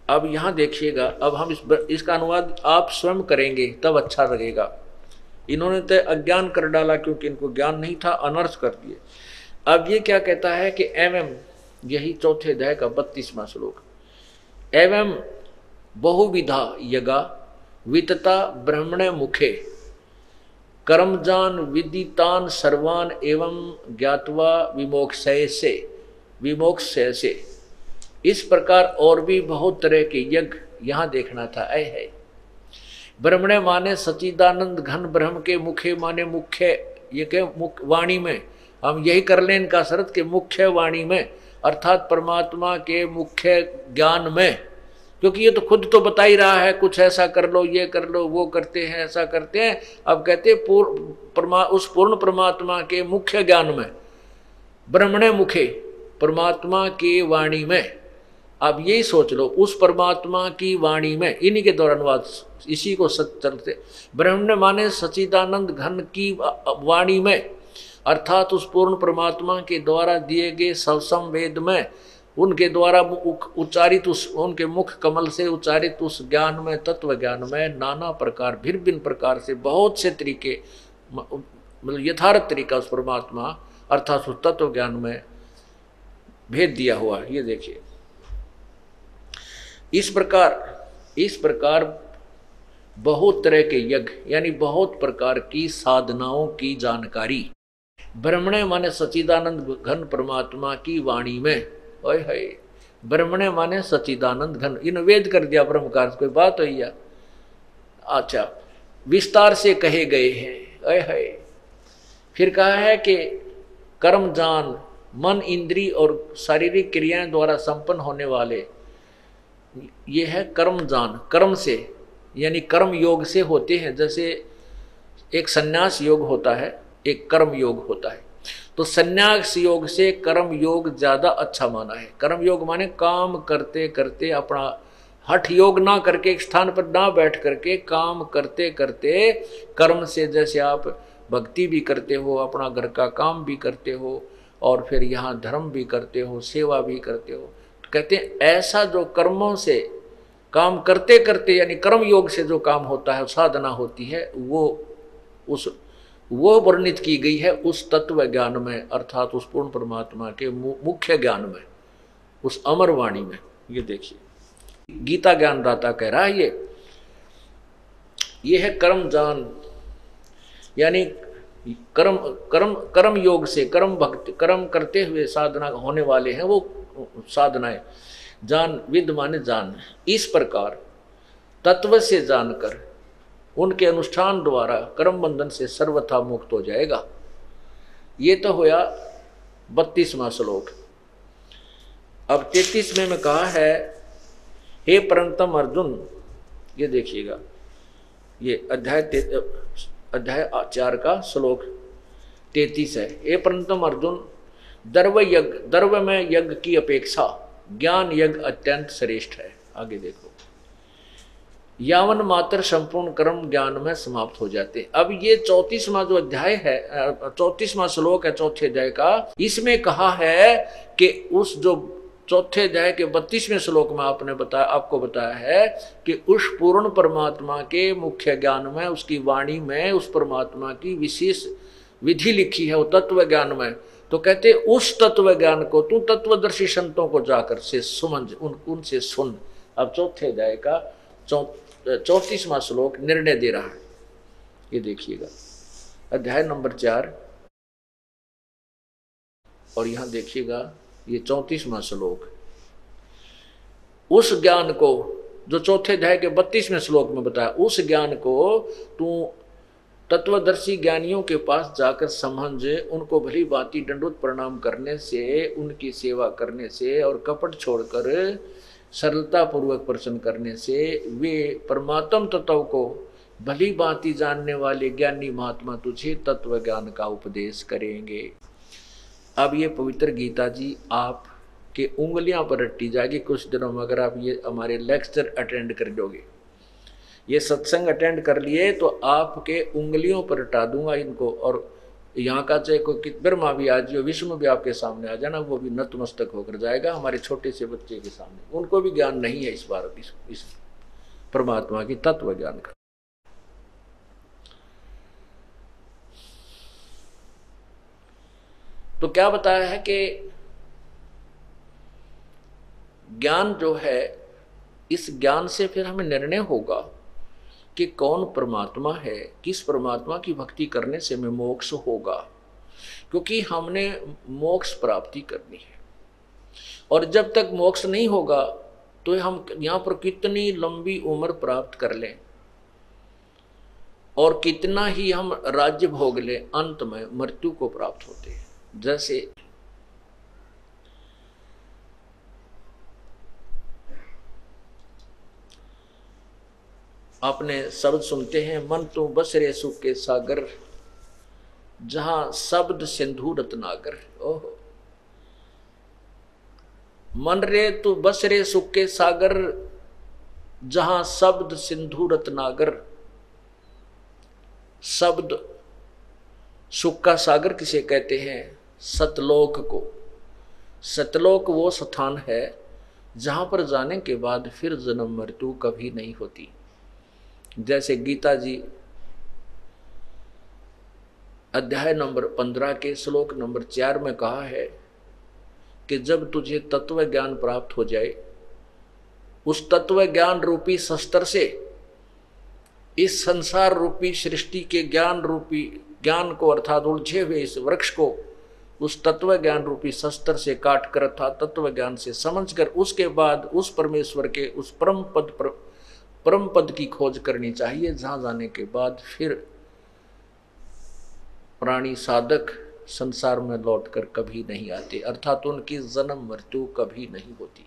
अब यहाँ देखिएगा, अब हम इसका अनुवाद आप स्वयं करेंगे तब अच्छा लगेगा। इन्होंने तो अज्ञान कर डाला, क्योंकि इनको ज्ञान नहीं था, अनर्थ कर दिए। अब ये क्या कहता है कि एवं, यही चौथे अध्याय का 32वां श्लोक, एवं बहुविधा यज्ञा वितता ब्रह्मणे मुखे कर्मजान विदितान सर्वान एवं ज्ञात्वा विमोक्षय से। इस प्रकार और भी बहुत तरह के यज्ञ यहाँ देखना था। ऐ है ब्रह्मणे माने सच्चिदानंद घन ब्रह्म के, मुखे माने मुख्य, ये के मुख्य वाणी में, हम यही कर लें इनका शरत के मुख्य वाणी में, अर्थात परमात्मा के मुख्य ज्ञान में, क्योंकि ये तो खुद तो बता ही रहा है कुछ ऐसा कर लो, ये कर लो, वो करते हैं, ऐसा करते हैं। अब कहते उस पूर्ण परमात्मा के मुख्य ज्ञान में, ब्रह्मणे मुखे, परमात्मा की वाणी में। अब यही सोच लो, उस परमात्मा की वाणी में, इन्हीं के द्वारा अनुवाद, इसी को सच चलते। ब्रह्मणे माने सच्चिदानंद घन की वाणी में, अर्थात उस पूर्ण परमात्मा के द्वारा दिए गए सवसम वेद में, उनके द्वारा उच्चारित, उस उनके मुख कमल से उच्चारित उस ज्ञान में, तत्व ज्ञान में नाना प्रकार, भिन्न भिन्न प्रकार से बहुत से तरीके, मतलब यथार्थ तरीका उस परमात्मा अर्थात उस तत्व ज्ञान में भेद दिया हुआ। ये देखिए, इस प्रकार बहुत तरह के यज्ञ, यानी बहुत प्रकार की साधनाओं की जानकारी ब्रह्मणे माने सच्चिदानंद घन परमात्मा की वाणी में। ओए है, ब्रह्मणे माने सच्चिदानंद घन, इन वेद कर दिया ब्रह्म का, कोई बात हुई या? अच्छा, विस्तार से कहे गए हैं। ओए है, फिर कहा है कि कर्म जान, मन, इंद्री और शारीरिक क्रियाएं द्वारा संपन्न होने वाले, ये है कर्म जान। कर्म से यानी कर्म योग से होते हैं, जैसे एक संन्यास योग होता है, एक कर्म योग होता है। तो संन्यास योग से कर्म योग ज्यादा अच्छा माना है। कर्म योग माने काम करते करते, अपना हठ योग ना करके, एक स्थान पर ना बैठ करके काम करते करते, कर्म से जैसे आप भक्ति भी करते हो, अपना घर का काम भी करते हो, और फिर यहाँ धर्म भी करते हो, सेवा भी करते हो। तो कहते हैं ऐसा जो कर्मों से काम करते करते, यानी कर्म योग से जो काम होता है, साधना होती है, वो वर्णित की गई है उस तत्व ज्ञान में, अर्थात उस पूर्ण परमात्मा के मुख्य ज्ञान में, उस अमर वाणी में। ये देखिए, गीता ज्ञानदाता कह रहा है ये है कर्म जान, यानी कर्म योग से, कर्म भक्ति, कर्म करते हुए साधना होने वाले हैं वो साधनाएं। जान, विद माने जान। इस प्रकार तत्व से जानकर, उनके अनुष्ठान द्वारा कर्म बंधन से सर्वथा मुक्त हो जाएगा। ये तो होया 32वां श्लोक। अब 33वें में कहा है, हे परंतम अर्जुन, ये देखिएगा, ये अध्याय 4 का श्लोक 33 है। हे परंतम अर्जुन, द्रव्य में यज्ञ की अपेक्षा ज्ञान यज्ञ अत्यंत श्रेष्ठ है। आगे देखो, यावन मात्र संपूर्ण कर्म ज्ञान में समाप्त हो जाते। अब ये 34वां जो अध्याय है, 34वां श्लोक है चौथे अध्याय का, इसमें कहा है कि उस जो चौथे अध्याय के 32वें श्लोक में आपको बताया है कि उस पूर्ण परमात्मा के मुख्य ज्ञान में, उसकी वाणी में उस परमात्मा की विशेष विधि लिखी है, वो तत्व ज्ञान में। तो कहते उस तत्व ज्ञान को तू तत्वदर्शी संतों को जाकर से समझ, उनसे सुन। अब चौथे अध्याय का 34वां श्लोक निर्णय दे रहा है। ये देखिएगा, अध्याय नंबर 4 और यहां देखिएगा ये 34वां श्लोक। उस ज्ञान को जो चौथे अध्याय के 32वें श्लोक में बताया, उस ज्ञान को तू तत्वदर्शी ज्ञानियों के पास जाकर समझ, उनको भली भांति दंडवत प्रणाम करने से, उनकी सेवा करने से और कपट छोड़कर सरलता पूर्वक प्रश्न करने से वे परमात्म तत्व को भली भांति जानने वाले ज्ञानी महात्मा तुझे तत्व ज्ञान का उपदेश करेंगे। अब ये पवित्र गीता जी आपके उंगलियां पर रटी जाएगी कुछ दिनों में, अगर आप ये हमारे लेक्चर अटेंड कर लोगे, ये सत्संग अटेंड कर लिए तो आपके उंगलियों पर रटा दूंगा इनको। और यहाँ का चाहे कोई ब्रह्मा भी आ जाए, विष्णु भी आपके सामने आ जाना, वो भी नतमस्तक होकर जाएगा हमारे छोटे से बच्चे के सामने। उनको भी ज्ञान नहीं है इस बार इस परमात्मा की तत्व ज्ञान का। तो क्या बताया है कि ज्ञान जो है, इस ज्ञान से फिर हमें निर्णय होगा कि कौन परमात्मा है, किस परमात्मा की भक्ति करने से हमें मोक्ष होगा, क्योंकि हमने मोक्ष प्राप्ति करनी है। और जब तक मोक्ष नहीं होगा तो हम यहाँ पर कितनी लंबी उम्र प्राप्त कर लें और कितना ही हम राज्य भोग लें, अंत में मृत्यु को प्राप्त होते हैं। जैसे आपने शब्द सुनते हैं, मन तू बस रे सुख के सागर, जहां शब्द सिंधु रत्नागर। ओहो, मन रे तू बस रे सुख के सागर, जहां शब्द सिंधु रत्नागर। शब्द सुख का सागर किसे कहते हैं? सतलोक को। सतलोक वो स्थान है जहां पर जाने के बाद फिर जन्म मृत्यु कभी नहीं होती। जैसे गीता जी अध्याय नंबर 15 के श्लोक नंबर 4 में कहा है कि जब तुझे तत्व ज्ञान प्राप्त हो जाए, उस तत्व ज्ञान रूपी शस्त्र से इस संसार रूपी सृष्टि के ज्ञान को अर्थात उलझे हुए इस वृक्ष को उस तत्व ज्ञान रूपी शस्त्र से काट कर अर्थात तत्व ज्ञान से समझकर उसके बाद उस परमेश्वर के उस परम पद की खोज करनी चाहिए, जहां जाने के बाद फिर प्राणी साधक संसार में लौटकर कभी नहीं आते, अर्थात उनकी जन्म मृत्यु कभी नहीं होती।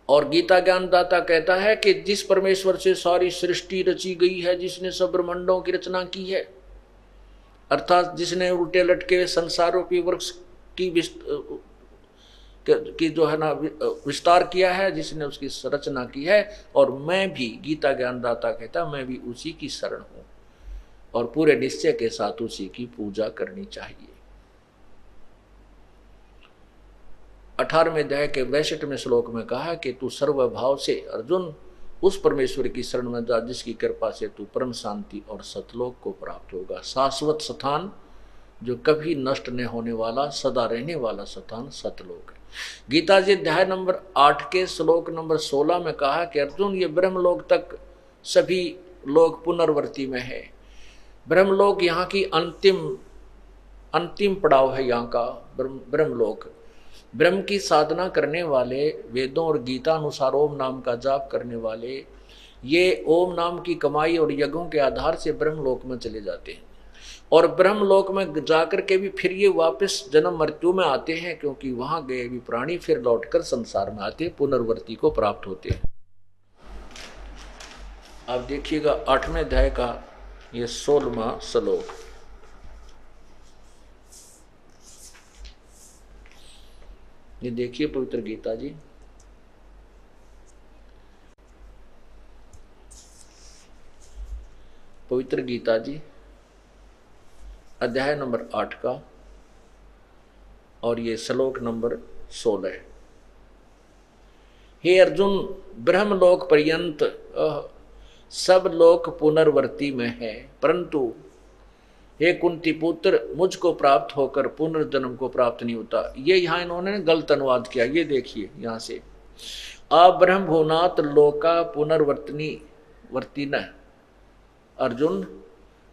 और गीता ज्ञानदाता कहता है कि जिस परमेश्वर से सारी सृष्टि रची गई है, जिसने सब ब्रह्मांडों की रचना की है, अर्थात जिसने उल्टे लटके संसार रूपी वृक्ष की जो है ना विस्तार किया है, जिसने उसकी रचना की है, और मैं भी, गीता ज्ञानदाता कहता, मैं भी उसी की शरण हूं और पूरे निश्चय के साथ उसी की पूजा करनी चाहिए। 18वें अध्याय के 62वें श्लोक में कहा कि तू सर्वभाव से अर्जुन उस परमेश्वर की शरण में जा जिसकी कृपा से तू परम शांति और सतलोक को प्राप्त होगा। शाश्वत स्थान जो कभी नष्ट नहीं होने वाला, सदा रहने वाला स्थान सतलोक है। गीता जी अध्याय नंबर 8 के श्लोक नंबर 16 में कहा कि अर्जुन ये ब्रह्मलोक तक सभी लोग पुनर्वर्ती में है। ब्रह्मलोक यहाँ की अंतिम पड़ाव है, यहाँ का ब्रह्मलोक। ब्रह्म की साधना करने वाले, वेदों और गीता अनुसार ओम नाम का जाप करने वाले, ये ओम नाम की कमाई और यज्ञों के आधार से ब्रह्मलोक में चले जाते हैं। और ब्रह्मलोक में जाकर के भी फिर ये वापस जन्म मृत्यु में आते हैं, क्योंकि वहां गए भी प्राणी फिर लौटकर संसार में आते, पुनर्वृत्ति को प्राप्त होते हैं। आप देखिएगा 8वें अध्याय का ये 16वां श्लोक। ये देखिए पवित्र गीता जी, पवित्र गीता जी अध्याय नंबर 8 का और ये श्लोक नंबर 16। हे अर्जुन, ब्रह्मलोक पर्यंत सब लोक पुनर्वृत्ति में है, परंतु हे कुंती पुत्र, मुझको प्राप्त होकर पुनर्जन्म को प्राप्त नहीं होता। ये यहाँ इन्होंने गलत अनुवाद किया। ये देखिए यहाँ से, आप ब्रह्म भुवनात् लोका पुनर्वर्तनी वर्तिन अर्जुन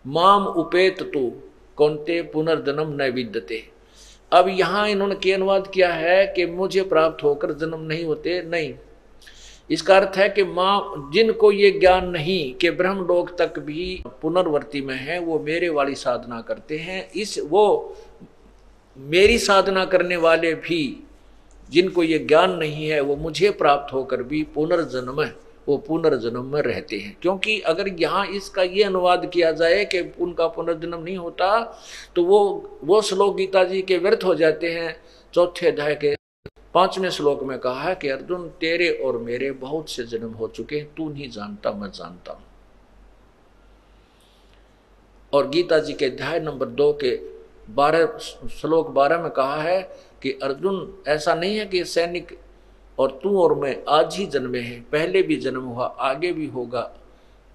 माम उपेत तु कौन्ते पुनर्जन्म न विद्यते। अब यहाँ इन्होंने क्या अनुवाद किया है कि मुझे प्राप्त होकर जन्म नहीं होते, नहीं। इसका अर्थ है कि माँ, जिनको ये ज्ञान नहीं कि ब्रह्मलोक तक भी पुनर्वृत्ति में है, वो मेरे वाली साधना करते हैं। वो मेरी साधना करने वाले भी, जिनको ये ज्ञान नहीं है, वो मुझे प्राप्त होकर भी वो पुनर्जन्म में रहते हैं। क्योंकि अगर यहाँ इसका ये अनुवाद किया जाए कि उनका पुनर्जन्म नहीं होता, तो वो श्लोक गीता जी के व्यर्थ हो जाते हैं। 4थे अध्याय के 5वें श्लोक में कहा है कि अर्जुन, तेरे और मेरे बहुत से जन्म हो चुके हैं, तू नहीं जानता, मैं जानता हूं। और गीता जी के अध्याय नंबर 2 के 12 में कहा है कि अर्जुन, ऐसा नहीं है कि सैनिक और तू और मैं आज ही जन्मे हैं, पहले भी जन्म हुआ, आगे भी होगा,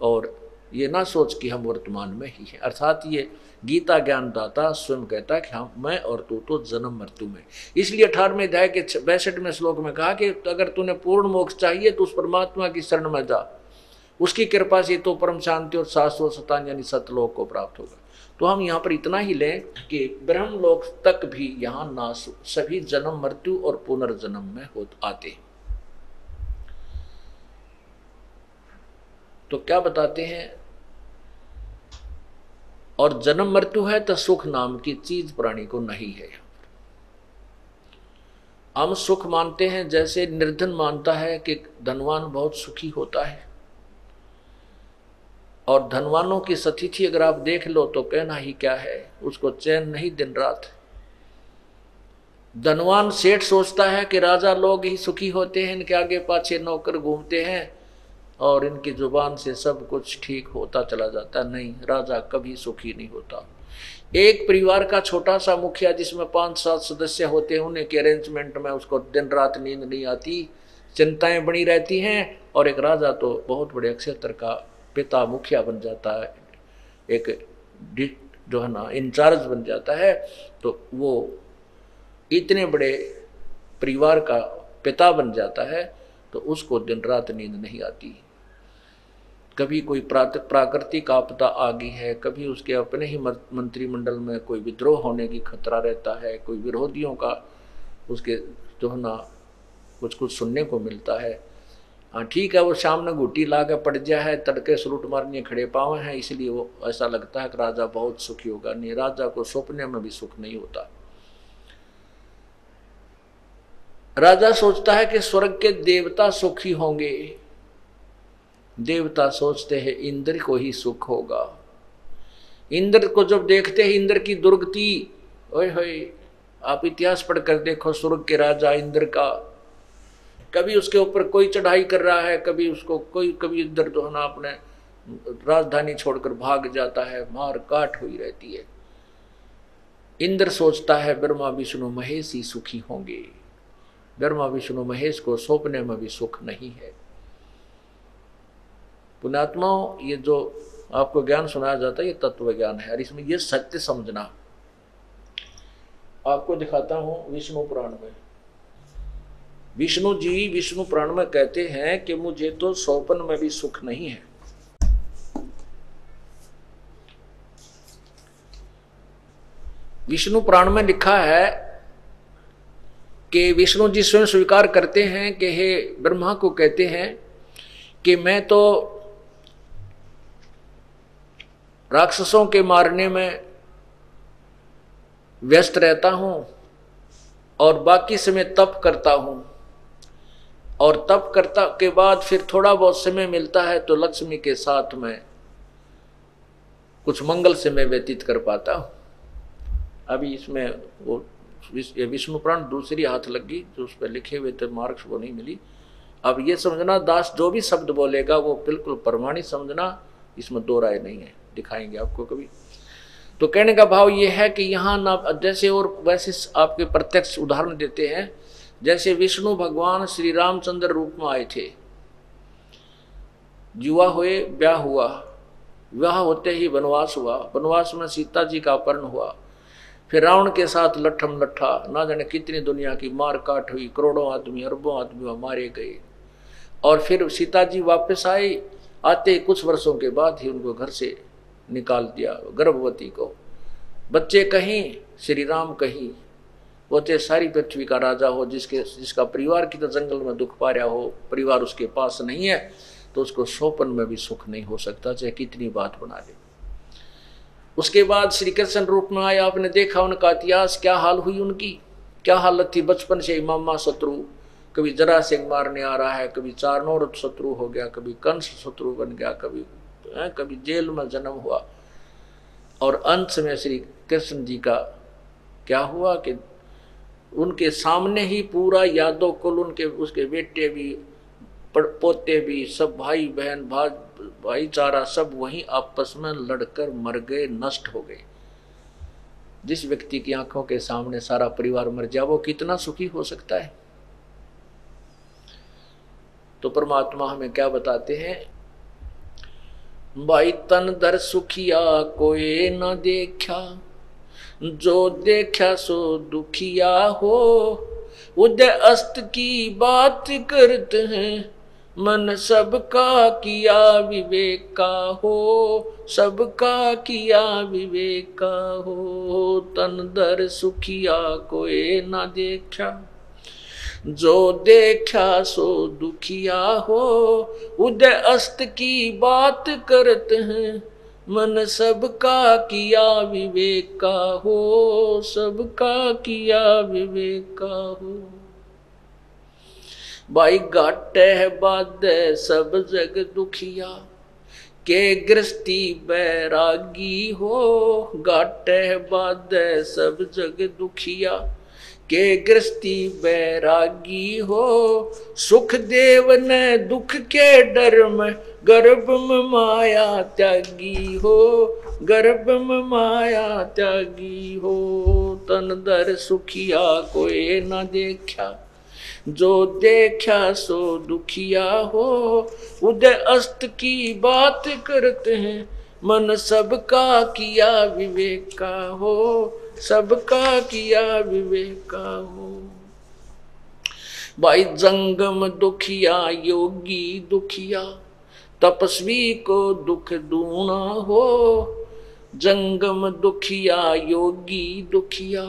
और ये ना सोच कि हम वर्तमान में ही हैं। अर्थात ये गीता ज्ञानदाता स्वयं कहता है कि हाँ, मैं और तू तो जन्म मृत्यु में। इसलिए 18वें अध्याय के 62वें श्लोक में कहा कि अगर तूने पूर्ण मोक्ष चाहिए तो उस परमात्मा की शरण में जा, उसकी कृपा से तो परम शांति और शाश्वत सतान यानी सतलोक को प्राप्त होगा। तो हम यहाँ पर इतना ही लें कि ब्रह्मलोक तक भी यहाँ नाश, सभी जन्म मृत्यु और पुनर्जन्म में आते। तो क्या बताते हैं, और जन्म मृत्यु है तो सुख नाम की चीज प्राणी को नहीं है। हम सुख मानते हैं, जैसे निर्धन मानता है कि धनवान बहुत सुखी होता है, और धनवानों की स्थिति अगर आप देख लो तो कहना ही क्या है, उसको चैन नहीं दिन रात। धनवान सेठ सोचता है कि राजा लोग ही सुखी होते हैं, इनके आगे पाछे नौकर घूमते हैं और इनकी जुबान से सब कुछ ठीक होता चला जाता। नहीं, राजा कभी सुखी नहीं होता। एक परिवार का छोटा सा मुखिया जिसमें 5-7 सदस्य होते हैं, उन्हें के अरेंजमेंट में उसको दिन रात नींद नहीं आती, चिंताएं बनी रहती हैं, और एक राजा तो बहुत बड़े क्षेत्र का पिता मुखिया बन जाता है, एक जो है ना इंचार्ज बन जाता है, तो वो इतने बड़े परिवार का पिता बन जाता है, तो उसको दिन रात नींद नहीं आती। कभी कोई प्राकृतिक आपदा आ गई है, कभी उसके अपने ही मंत्रिमंडल में कोई विद्रोह होने की खतरा रहता है, कोई विरोधियों का उसके जो है ना कुछ सुनने को मिलता है। हाँ ठीक है, वो सामने घुटी ला के पड़ गया है, तड़के सलूट मारने खड़े पावे हैं, इसलिए वो ऐसा लगता है कि राजा बहुत सुखी होगा। नहीं, राजा को सपने में भी सुख नहीं होता। राजा सोचता है कि स्वर्ग के देवता सुखी होंगे, देवता सोचते हैं इंद्र को ही सुख होगा। इंद्र को जब देखते हैं, इंद्र की दुर्गति, ओए होए, आप इतिहास पढ़कर देखो स्वर्ग के राजा इंद्र का, कभी उसके ऊपर कोई चढ़ाई कर रहा है, कभी उसको कभी इंद्र जो है ना अपने राजधानी छोड़कर भाग जाता है, मार काट हुई रहती है। इंद्र सोचता है ब्रह्मा विष्णु महेश ही सुखी होंगे। ब्रह्मा विष्णु महेश को सौंपने में भी सुख नहीं है। पुण्यात्माओं, ये जो आपको ज्ञान सुनाया जाता है ये तत्व ज्ञान है, और इसमें ये सत्य समझना। आपको दिखाता हूं विष्णु पुराण में, विष्णु जी विष्णु पुराण में कहते हैं कि मुझे तो सौपन में भी सुख नहीं है। विष्णु पुराण में लिखा है कि विष्णु जी स्वयं स्वीकार करते हैं कि हे ब्रह्मा को कहते हैं कि मैं तो राक्षसों के मारने में व्यस्त रहता हूं और बाकी समय तप करता हूं, और तप करता के बाद फिर थोड़ा बहुत समय मिलता है तो लक्ष्मी के साथ में कुछ मंगल समय व्यतीत कर पाता हूं। अभी इसमें वो विष्णु पुराण दूसरी हाथ लगी जो उस पर लिखे हुए थे, मार्क्स वो नहीं मिली। अब ये समझना दास जो भी शब्द बोलेगा वो बिल्कुल प्रमाणित समझना, इसमें दो राय नहीं है, दिखाएंगे आपको कभी। तो कहने का भाव ये है कि यहाँ ना जैसे और वैसे आपके प्रत्यक्ष उदाहरण देते हैं, जैसे विष्णु भगवान श्री रामचंद्र रूप में आए थे, युवा हुए, ब्याह हुआ, विवाह होते ही वनवास हुआ, वनवास में सीता जी का अपहरण हुआ, फिर रावण के साथ लट्ठम लट्ठा, ना जाने कितनी दुनिया की मार काट हुई, करोड़ों आदमी अरबों आदमी मारे गए, और फिर सीता जी वापस आए, आते कुछ वर्षों के बाद ही उनको घर से निकाल दिया, गर्भवती को। बच्चे कहीं, श्री राम कहीं, वो चाहे सारी पृथ्वी का राजा हो, जिसका परिवार की तो जंगल में दुख पा रहा हो, परिवार उसके पास नहीं है, तो उसको सोपन में भी सुख नहीं हो सकता, चाहे कितनी बात बना ले। उसके बाद श्री कृष्ण रूप में आए, आपने देखा उनका इतिहास, क्या हाल हुई उनकी, क्या हालत थी। बचपन से मामा शत्रु, कभी जरा सिंह मारने आ रहा है, कभी चारनोर शत्रु हो गया, कभी कंस शत्रु बन गया, कभी जेल में जन्म हुआ, और अंत में श्री कृष्ण जी का क्या हुआ कि उनके सामने ही पूरा यादव कुल, उनके उसके बेटे भी पोते भी, सब भाई बहन भाईचारा सब वहीं आपस में लड़कर मर गए, नष्ट हो गए। जिस व्यक्ति की आंखों के सामने सारा परिवार मर जाए वो कितना सुखी हो सकता है। तो परमात्मा हमें क्या बताते हैं, भाई तन दर सुखिया कोई न देखा, जो देखा सो दुखिया हो, उदय अस्त की बात करते हैं, मन सबका किया विवेक का हो, सबका किया विवेक का हो। तन दर सुखिया कोई ना देखा, जो देखा सो दुखिया हो, उदय अस्त की बात करते हैं, मन सबका किया विवेक का हो, सबका किया विवेक का हो। भाई घाटे है बादे सब जग दुखिया, के गृहस्थी बैरागी हो, घाटे है बादे सब जग दुखिया, के गृहस्थी बैरागी हो, सुख देव ने दुख के डर में, गर्भ में माया त्यागी हो, गर्भ में माया त्यागी हो। तन दर सुखिया कोई ना देखा, जो देखा सो दुखिया हो, उदय अस्त की बात करते हैं, मन सबका किया विवेक का हो, सबका किया विवेक का हो। भाई जंगम दुखिया योगी दुखिया, तपस्वी को दुख दूना हो, जंगम दुखिया योगी दुखिया,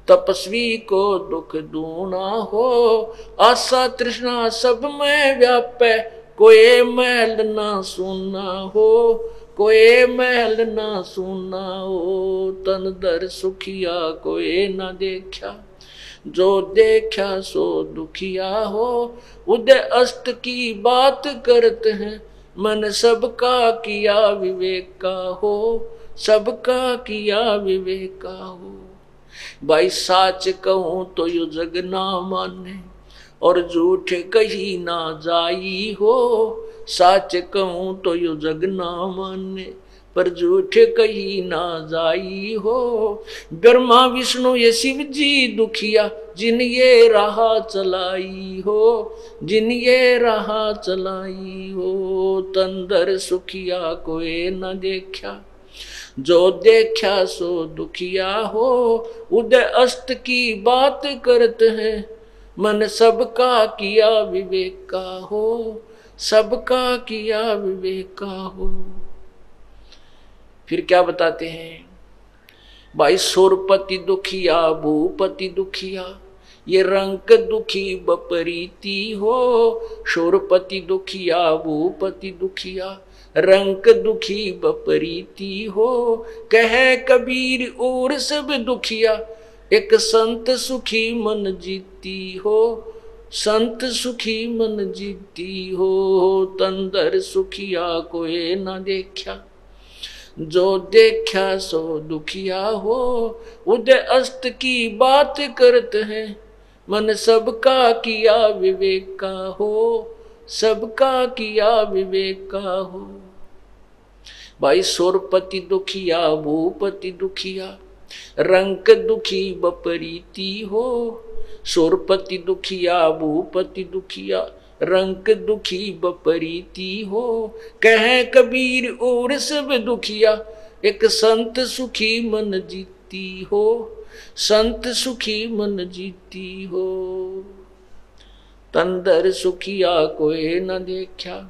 तपस्वी को दुख दूना हो। आशा तृष्णा सब में व्यापे, कोई महल ना सुना हो, कोई महल ना सुना हो। तन दर सुखिया कोई ना देखा, जो देखा सो दुखिया हो, उदय अस्त की बात करते हैं, मन सबका किया विवेक का हो, सबका किया विवेक का हो। भाई साच कहूं तो यू जग ना माने, और झूठ कही ना जाई हो। साच कहूं तो यू जग ना माने, पर झूठ कही ना जाई हो। ब्रह्मा विष्णु ये शिव जी दुखिया, जिन ये राह चलाई हो, जिन ये राह चलाई हो। तंदर सुखिया कोई न देखा, जो देखा सो दुखिया हो। उदय अस्त की बात करते हैं, मन सबका किया विवेक का हो, सबका किया विवेक का हो। फिर क्या बताते हैं भाई, सुरपति दुखिया भूपति दुखिया, ये रंक दुखी बपरीती हो, शूरपति दुखिया भूपति दुखिया। रंक दुखी बपरीती हो, कहे कबीर और सब दुखिया। एक संत सुखी मन जीती हो, संत सुखी मन जीती हो। तंदर सुखिया कोई न देखा, जो देखा सो दुखिया हो। उदय अस्त की बात करते हैं, मन सबका किया विवेक का हो, सबका किया विवेक का हो। भाई शूरपति दुखिया भूपति दुखिया, रंक दुखी बपरीती हो। शूरपति दुखिया भूपति दुखिया, रंक दुखी बपरीती हो। कहे कबीर और सब दुखिया, एक संत सुखी मन जीती हो, संत सुखी मन जीती हो। तंदर सुखिया कोई न देखा,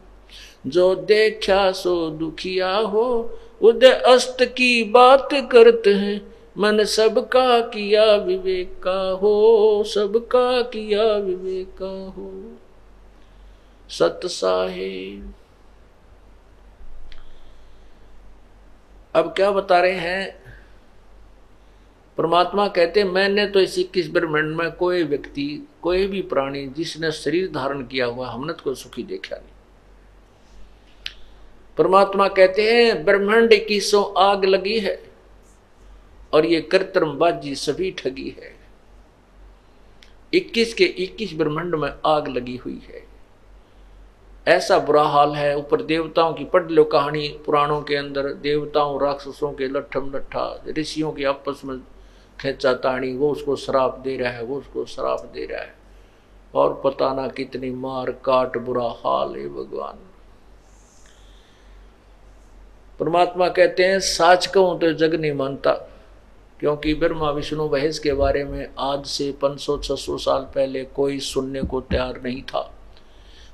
जो देखा सो दुखिया हो। उदय अस्त की बात करते हैं, मन सबका किया विवेक का हो, सबका किया विवेक का हो। सत साहेब अब क्या बता रहे हैं? परमात्मा कहते मैंने तो इस 21 ब्रह्मांड में कोई व्यक्ति, कोई भी प्राणी जिसने शरीर धारण किया हुआ, हमने तो कोई सुखी देखा नहीं। परमात्मा कहते हैं ब्रह्मांड 21 आग लगी है और ये कृत्रिमबाजी सभी ठगी है। 21 के 21 ब्रह्मांड में आग लगी हुई है। ऐसा बुरा हाल है। ऊपर देवताओं की पढ़ लो कहानी पुराणों के अंदर, देवताओं राक्षसों के लट्ठम लट्ठा, ऋषियों की आपस में खेचा ताणी, वो उसको श्राप दे रहा है, वो उसको श्राप दे रहा है, और पता ना कितनी मार काट, बुरा हाल है भगवान। परमात्मा कहते हैं साच कहूं तो जग नहीं मानता, क्योंकि ब्रह्मा विष्णु महेश के बारे में आज से 500-600 साल पहले कोई सुनने को तैयार नहीं था।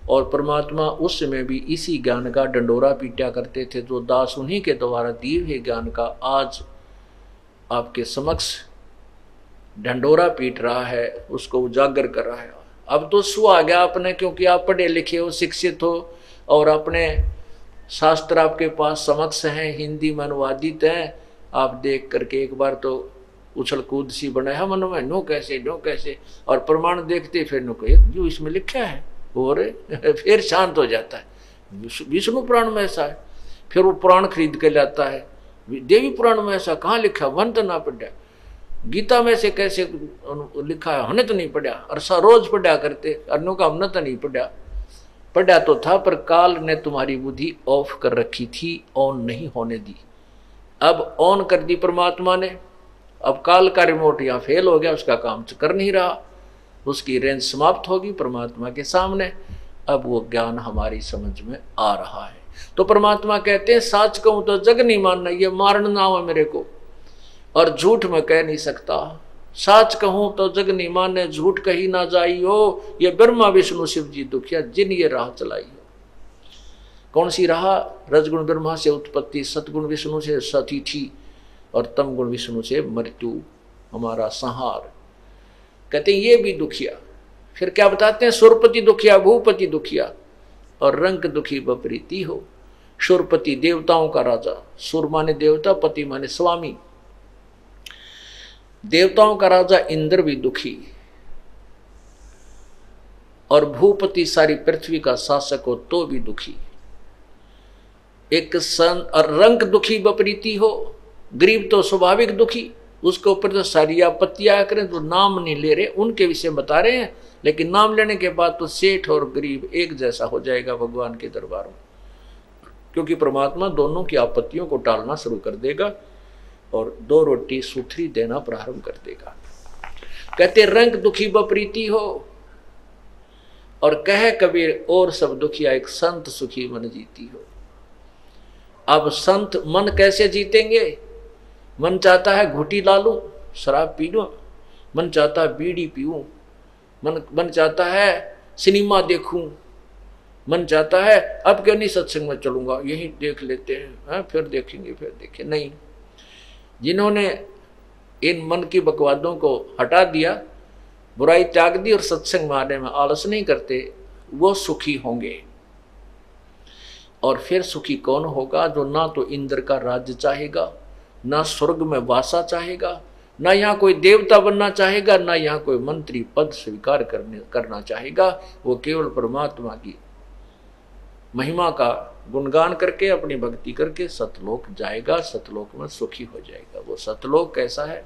और परमात्मा उस समय भी इसी ज्ञान का डंडोरा पीटा करते थे, जो दास उन्हीं के द्वारा दिए हुए ज्ञान का आज आपके समक्ष डंडोरा पीट रहा है, उसको उजागर कर रहा है। अब तो सु आ गया आपने, क्योंकि आप पढ़े लिखे हो, शिक्षित हो, और अपने शास्त्र आपके पास समक्ष हैं, हिंदी में अनुवादित हैं। आप देख करके एक बार तो उछल कूद सी बनाया मन में, नो कैसे, और प्रमाण देखते फिर नो कहे जो इसमें लिखा है, और फिर शांत हो जाता है। विष्णु पुराण में ऐसा है, फिर वो पुराण खरीद के लाता है। देवी पुराण में ऐसा कहाँ लिखा, वन तो ना पढ़ा। गीता में से कैसे लिखा है, हमने तो नहीं पढ़ा, और रोज पढ़ा करते, अन्यों का हमने तो नहीं पढ़ा तो था, पर काल ने तुम्हारी बुद्धि ऑफ कर रखी थी, ऑन नहीं होने दी। अब ऑन कर दी परमात्मा ने। अब काल का रिमोट यहाँ फेल हो गया, उसका काम कर नहीं रहा, उसकी रेंज समाप्त होगी परमात्मा के सामने। अब वो ज्ञान हमारी समझ में आ रहा है। तो परमात्मा कहते हैं साच कहूं तो जग नहीं मानना, ये मारना नाम है मेरे को, और झूठ में कह नहीं सकता। साच कहूं तो जग नहीं माने, झूठ कही ना जाई हो। ये ब्रह्मा विष्णु शिव जी दुखिया जिन ये राह चलाई हो। कौन सी राह? रजगुण ब्रह्मा से उत्पत्ति, सतगुण विष्णु से सतिथि, और तम गुण विष्णु से मृत्यु, हमारा संहार। कहते हैं ये भी दुखिया। फिर क्या बताते हैं? शूरपति दुखिया भूपति दुखिया, और रंक दुखी बपरीती हो। शूरपति देवताओं का राजा, शूर माने देवता, पति माने स्वामी। देवताओं का राजा इंद्र भी दुखी, और भूपति सारी पृथ्वी का शासक हो तो भी दुखी। एक सन और रंक दुखी बपरीती हो। गरीब तो स्वाभाविक दुखी, उसके ऊपर तो सारी आपत्तियां करें, तो नाम नहीं ले रहे, उनके विषय बता रहे हैं, लेकिन नाम लेने के बाद तो सेठ और गरीब एक जैसा हो जाएगा भगवान के दरबार में, क्योंकि परमात्मा दोनों की आपत्तियों को टालना शुरू कर देगा और 2 रोटी सुथरी देना प्रारंभ कर देगा। कहते रंग दुखी बपरीती हो, और कहे कबीर और सब दुखिया, एक संत सुखी मन जीती हो। अब संत मन कैसे जीतेंगे? मन चाहता है घुटी ला लूं, शराब पी लूं, मन चाहता है बीड़ी पीऊं, मन चाहता है सिनेमा देखूं, मन चाहता है अब क्यों नहीं सत्संग में चलूंगा, यही देख लेते हैं, फिर देखें। नहीं, जिन्होंने इन मन की बकवादों को हटा दिया बुराई त्याग दी और सत्संग में आने में आलस नहीं करते, वो सुखी होंगे। और फिर सुखी कौन होगा? जो ना तो इंद्र का राज्य चाहेगा, ना स्वर्ग में वासा चाहेगा, ना यहाँ कोई देवता बनना चाहेगा, ना यहाँ कोई मंत्री पद स्वीकार करना चाहेगा। वो केवल परमात्मा की महिमा का गुणगान करके अपनी भक्ति करके सतलोक जाएगा, सतलोक में सुखी हो जाएगा। वो सतलोक कैसा है?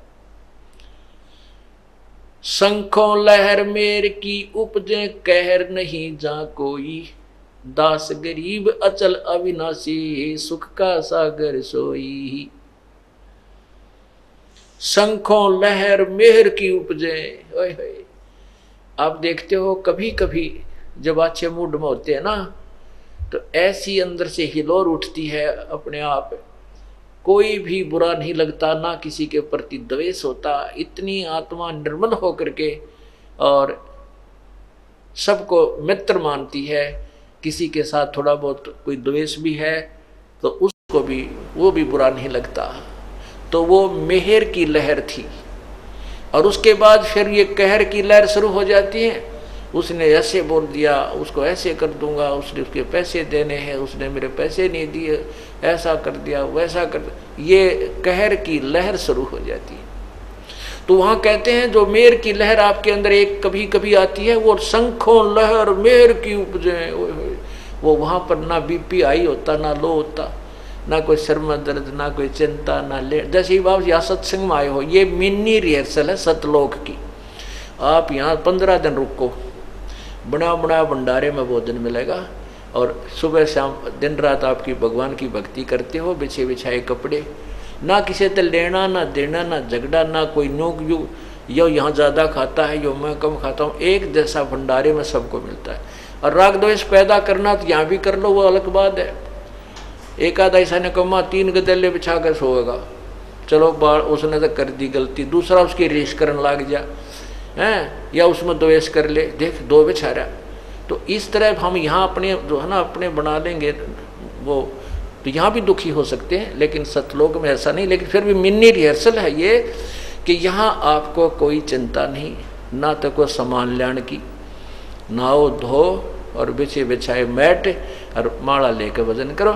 शंखों लहर मेर की उपजे कहर नहीं जा कोई, दास गरीब अचल अविनाशी सुख का सागर सोई। शंखों लहर मेहर की उपजे, ओए होए। आप देखते हो कभी कभी जब अच्छे मूड में होते हैं ना, तो ऐसी अंदर से हिलोर उठती है अपने आप, कोई भी बुरा नहीं लगता, ना किसी के प्रति द्वेष होता। इतनी आत्मा निर्मल होकर के और सबको मित्र मानती है। किसी के साथ थोड़ा बहुत कोई द्वेष भी है तो उसको भी, वो भी बुरा नहीं लगता। तो वो मेहर की लहर थी। और उसके बाद फिर ये कहर की लहर शुरू हो जाती है। उसने ऐसे बोल दिया, उसको ऐसे कर दूंगा, उसने उसके पैसे देने हैं, उसने मेरे पैसे नहीं दिए, ऐसा कर दिया, वैसा कर दिया, ये कहर की लहर शुरू हो जाती है। तो वहाँ कहते हैं जो मेहर की लहर आपके अंदर एक कभी कभी आती है, वो शंखों लहर मेहर की उपजे, वो वहाँ पर ना बीपी हाई होता, ना लो होता, ना कोई सर में दर्द, ना कोई चिंता, ना ले। जैसे ही बाबा यहाँ सत्संग में आए हो, ये मिनी रिहर्सल है सतलोक की। आप यहाँ 15 दिन रुको, बना बना भंडारे में भोजन मिलेगा, और सुबह शाम दिन रात आपकी भगवान की भक्ति करते हो, बिछे बिछाए कपड़े, ना किसी से लेना ना देना, ना झगड़ा, ना कोई नोक यू यो यहाँ ज़्यादा खाता है, यो मैं कम खाता हूँ, एक जैसा भंडारे में सबको मिलता है। और राग द्वेष पैदा करना तो यहाँ भी कर लो, वो अलग बात है। एक आधा ऐसा ने कमा 3 गदेले बिछा कर सोएगा, चलो बाल उसने तो कर दी गलती, दूसरा उसकी रेस करने लग जा हैं, या उसमें द्वेष कर ले, देख 2 बिछा रहा। तो इस तरह हम यहाँ अपने जो है ना अपने बना लेंगे वो, तो यहाँ भी दुखी हो सकते हैं। लेकिन सतलोक में ऐसा नहीं। लेकिन फिर भी मिनी रिहर्सल है ये कि यहाँ आपको कोई चिंता नहीं, ना तो कोई सामान लाने की, नाओ धो और बिछे बिछाए मैट और माला लेकर भजन करो,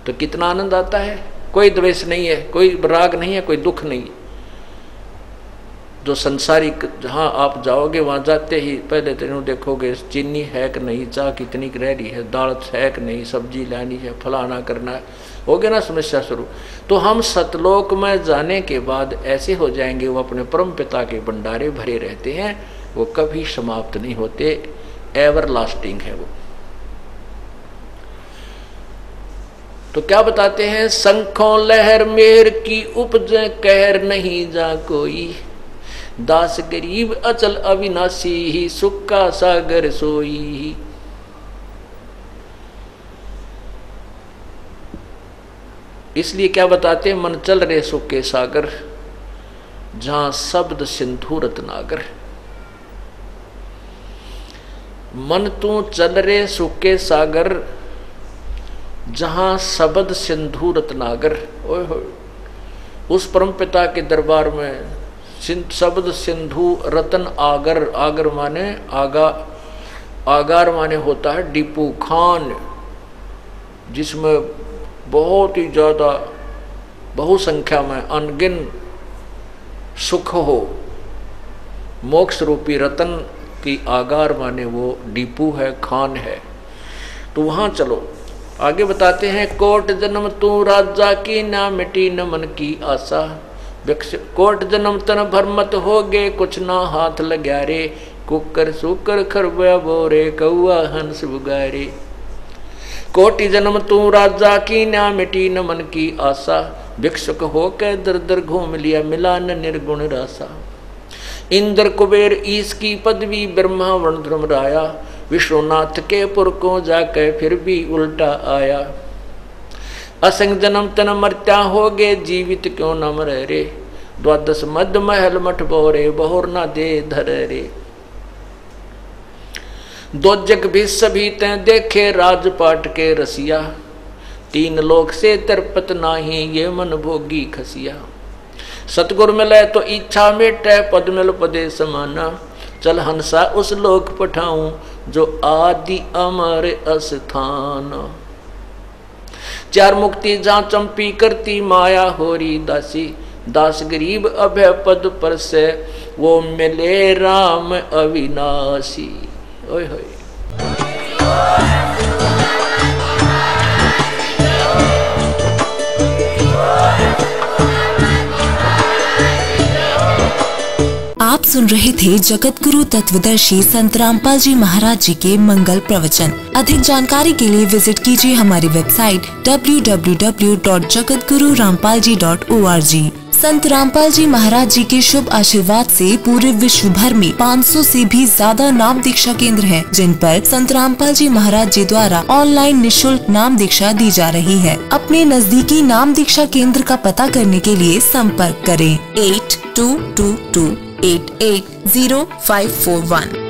तो कितना आनंद आता है। कोई द्वेष नहीं है, कोई राग नहीं है, कोई दुख नहीं। जो संसारिक जहाँ आप जाओगे वहाँ जाते ही पहले तो देखोगे चीनी है कि नहीं, चाह कितनी रह रही है, दाल है कि नहीं, सब्जी लानी है, फलाना करना है, हो गया ना समस्या शुरू। तो हम सतलोक में जाने के बाद ऐसे हो जाएंगे, वो अपने परम पिता के भंडारे भरे रहते हैं, वो कभी समाप्त नहीं होते, एवर लास्टिंग है वो। तो क्या बताते हैं? शंखों लहर मेहर की उपजे कहर नहीं जा कोई, दास गरीब अचल अविनाशी ही सुख का सागर सोई। इसलिए क्या बताते हैं? मन चल रहे सुख के सागर, जहां शब्द सिंधु रत्नागर। मन तू चल रे सुख के सागर, जहां शब्द सिंधु रत्नागर। ओए होए, उस परम पिता के दरबार में शब्द सिंधु रतन आगर, आगर माने आगा, आगार माने होता है डिपू खान, जिसमें बहुत ही ज़्यादा बहुसंख्या में अनगिन सुख हो। मोक्ष रूपी रतन की आगार माने वो डिपू है, खान है। तो वहाँ चलो। आगे बताते हैं, कोट जन्म तू राजा की, ना मिटी न मन की आशा, कोट जन्म तन भरमत हो गे, कुछ ना हाथ लग्या रे, कुकर सुकर खरबया बोरे, कौआ हंस बुगारे। कोटि जन्म तू राजा की, ना मिटी न मन की आशा, भिक्षुक हो के दर दर घूम लिया, मिला न निर्गुण रासा। इंद्र कुबेर ईश की पदवी, ब्रह्मा वर्ण ध्रुम राया, विश्वनाथ के पुर को जाके फिर भी उल्टा आया। असंग जन्म तन मरत्या हो गे, जीवित क्यों न मरे रे, द्वादश मद महल मठ बोरे, बहुर ना दे धर रे। दो जग भी सभी ते देखे, राजपाट के रसिया, 3 लोक से तरपत नाही, ये मन भोगी खसिया। सतगुर मिले तो इच्छा मेटे, पद मिल पदे समाना, चल हंसा उस लोक पठाऊं जो आदि अमर अस्थान। चार मुक्ति जहाँ चंपी करती माया होरी दासी, दास गरीब अभय पद पर से वो मिले राम अविनाशी। ओए होए आप सुन रहे थे जगत गुरु तत्वदर्शी संत रामपाल जी महाराज जी के मंगल प्रवचन। अधिक जानकारी के लिए विजिट कीजिए हमारी वेबसाइट www.jagatgururampalji.org। संत रामपाल जी महाराज जी के शुभ आशीर्वाद से पूरे विश्व भर में 500 से भी ज्यादा नाम दीक्षा केंद्र हैं, जिन पर संत रामपाल जी महाराज जी द्वारा ऑनलाइन निशुल्क नाम दीक्षा दी जा रही है। अपने नजदीकी नाम दीक्षा केंद्र का पता करने के लिए संपर्क करें 8222880541।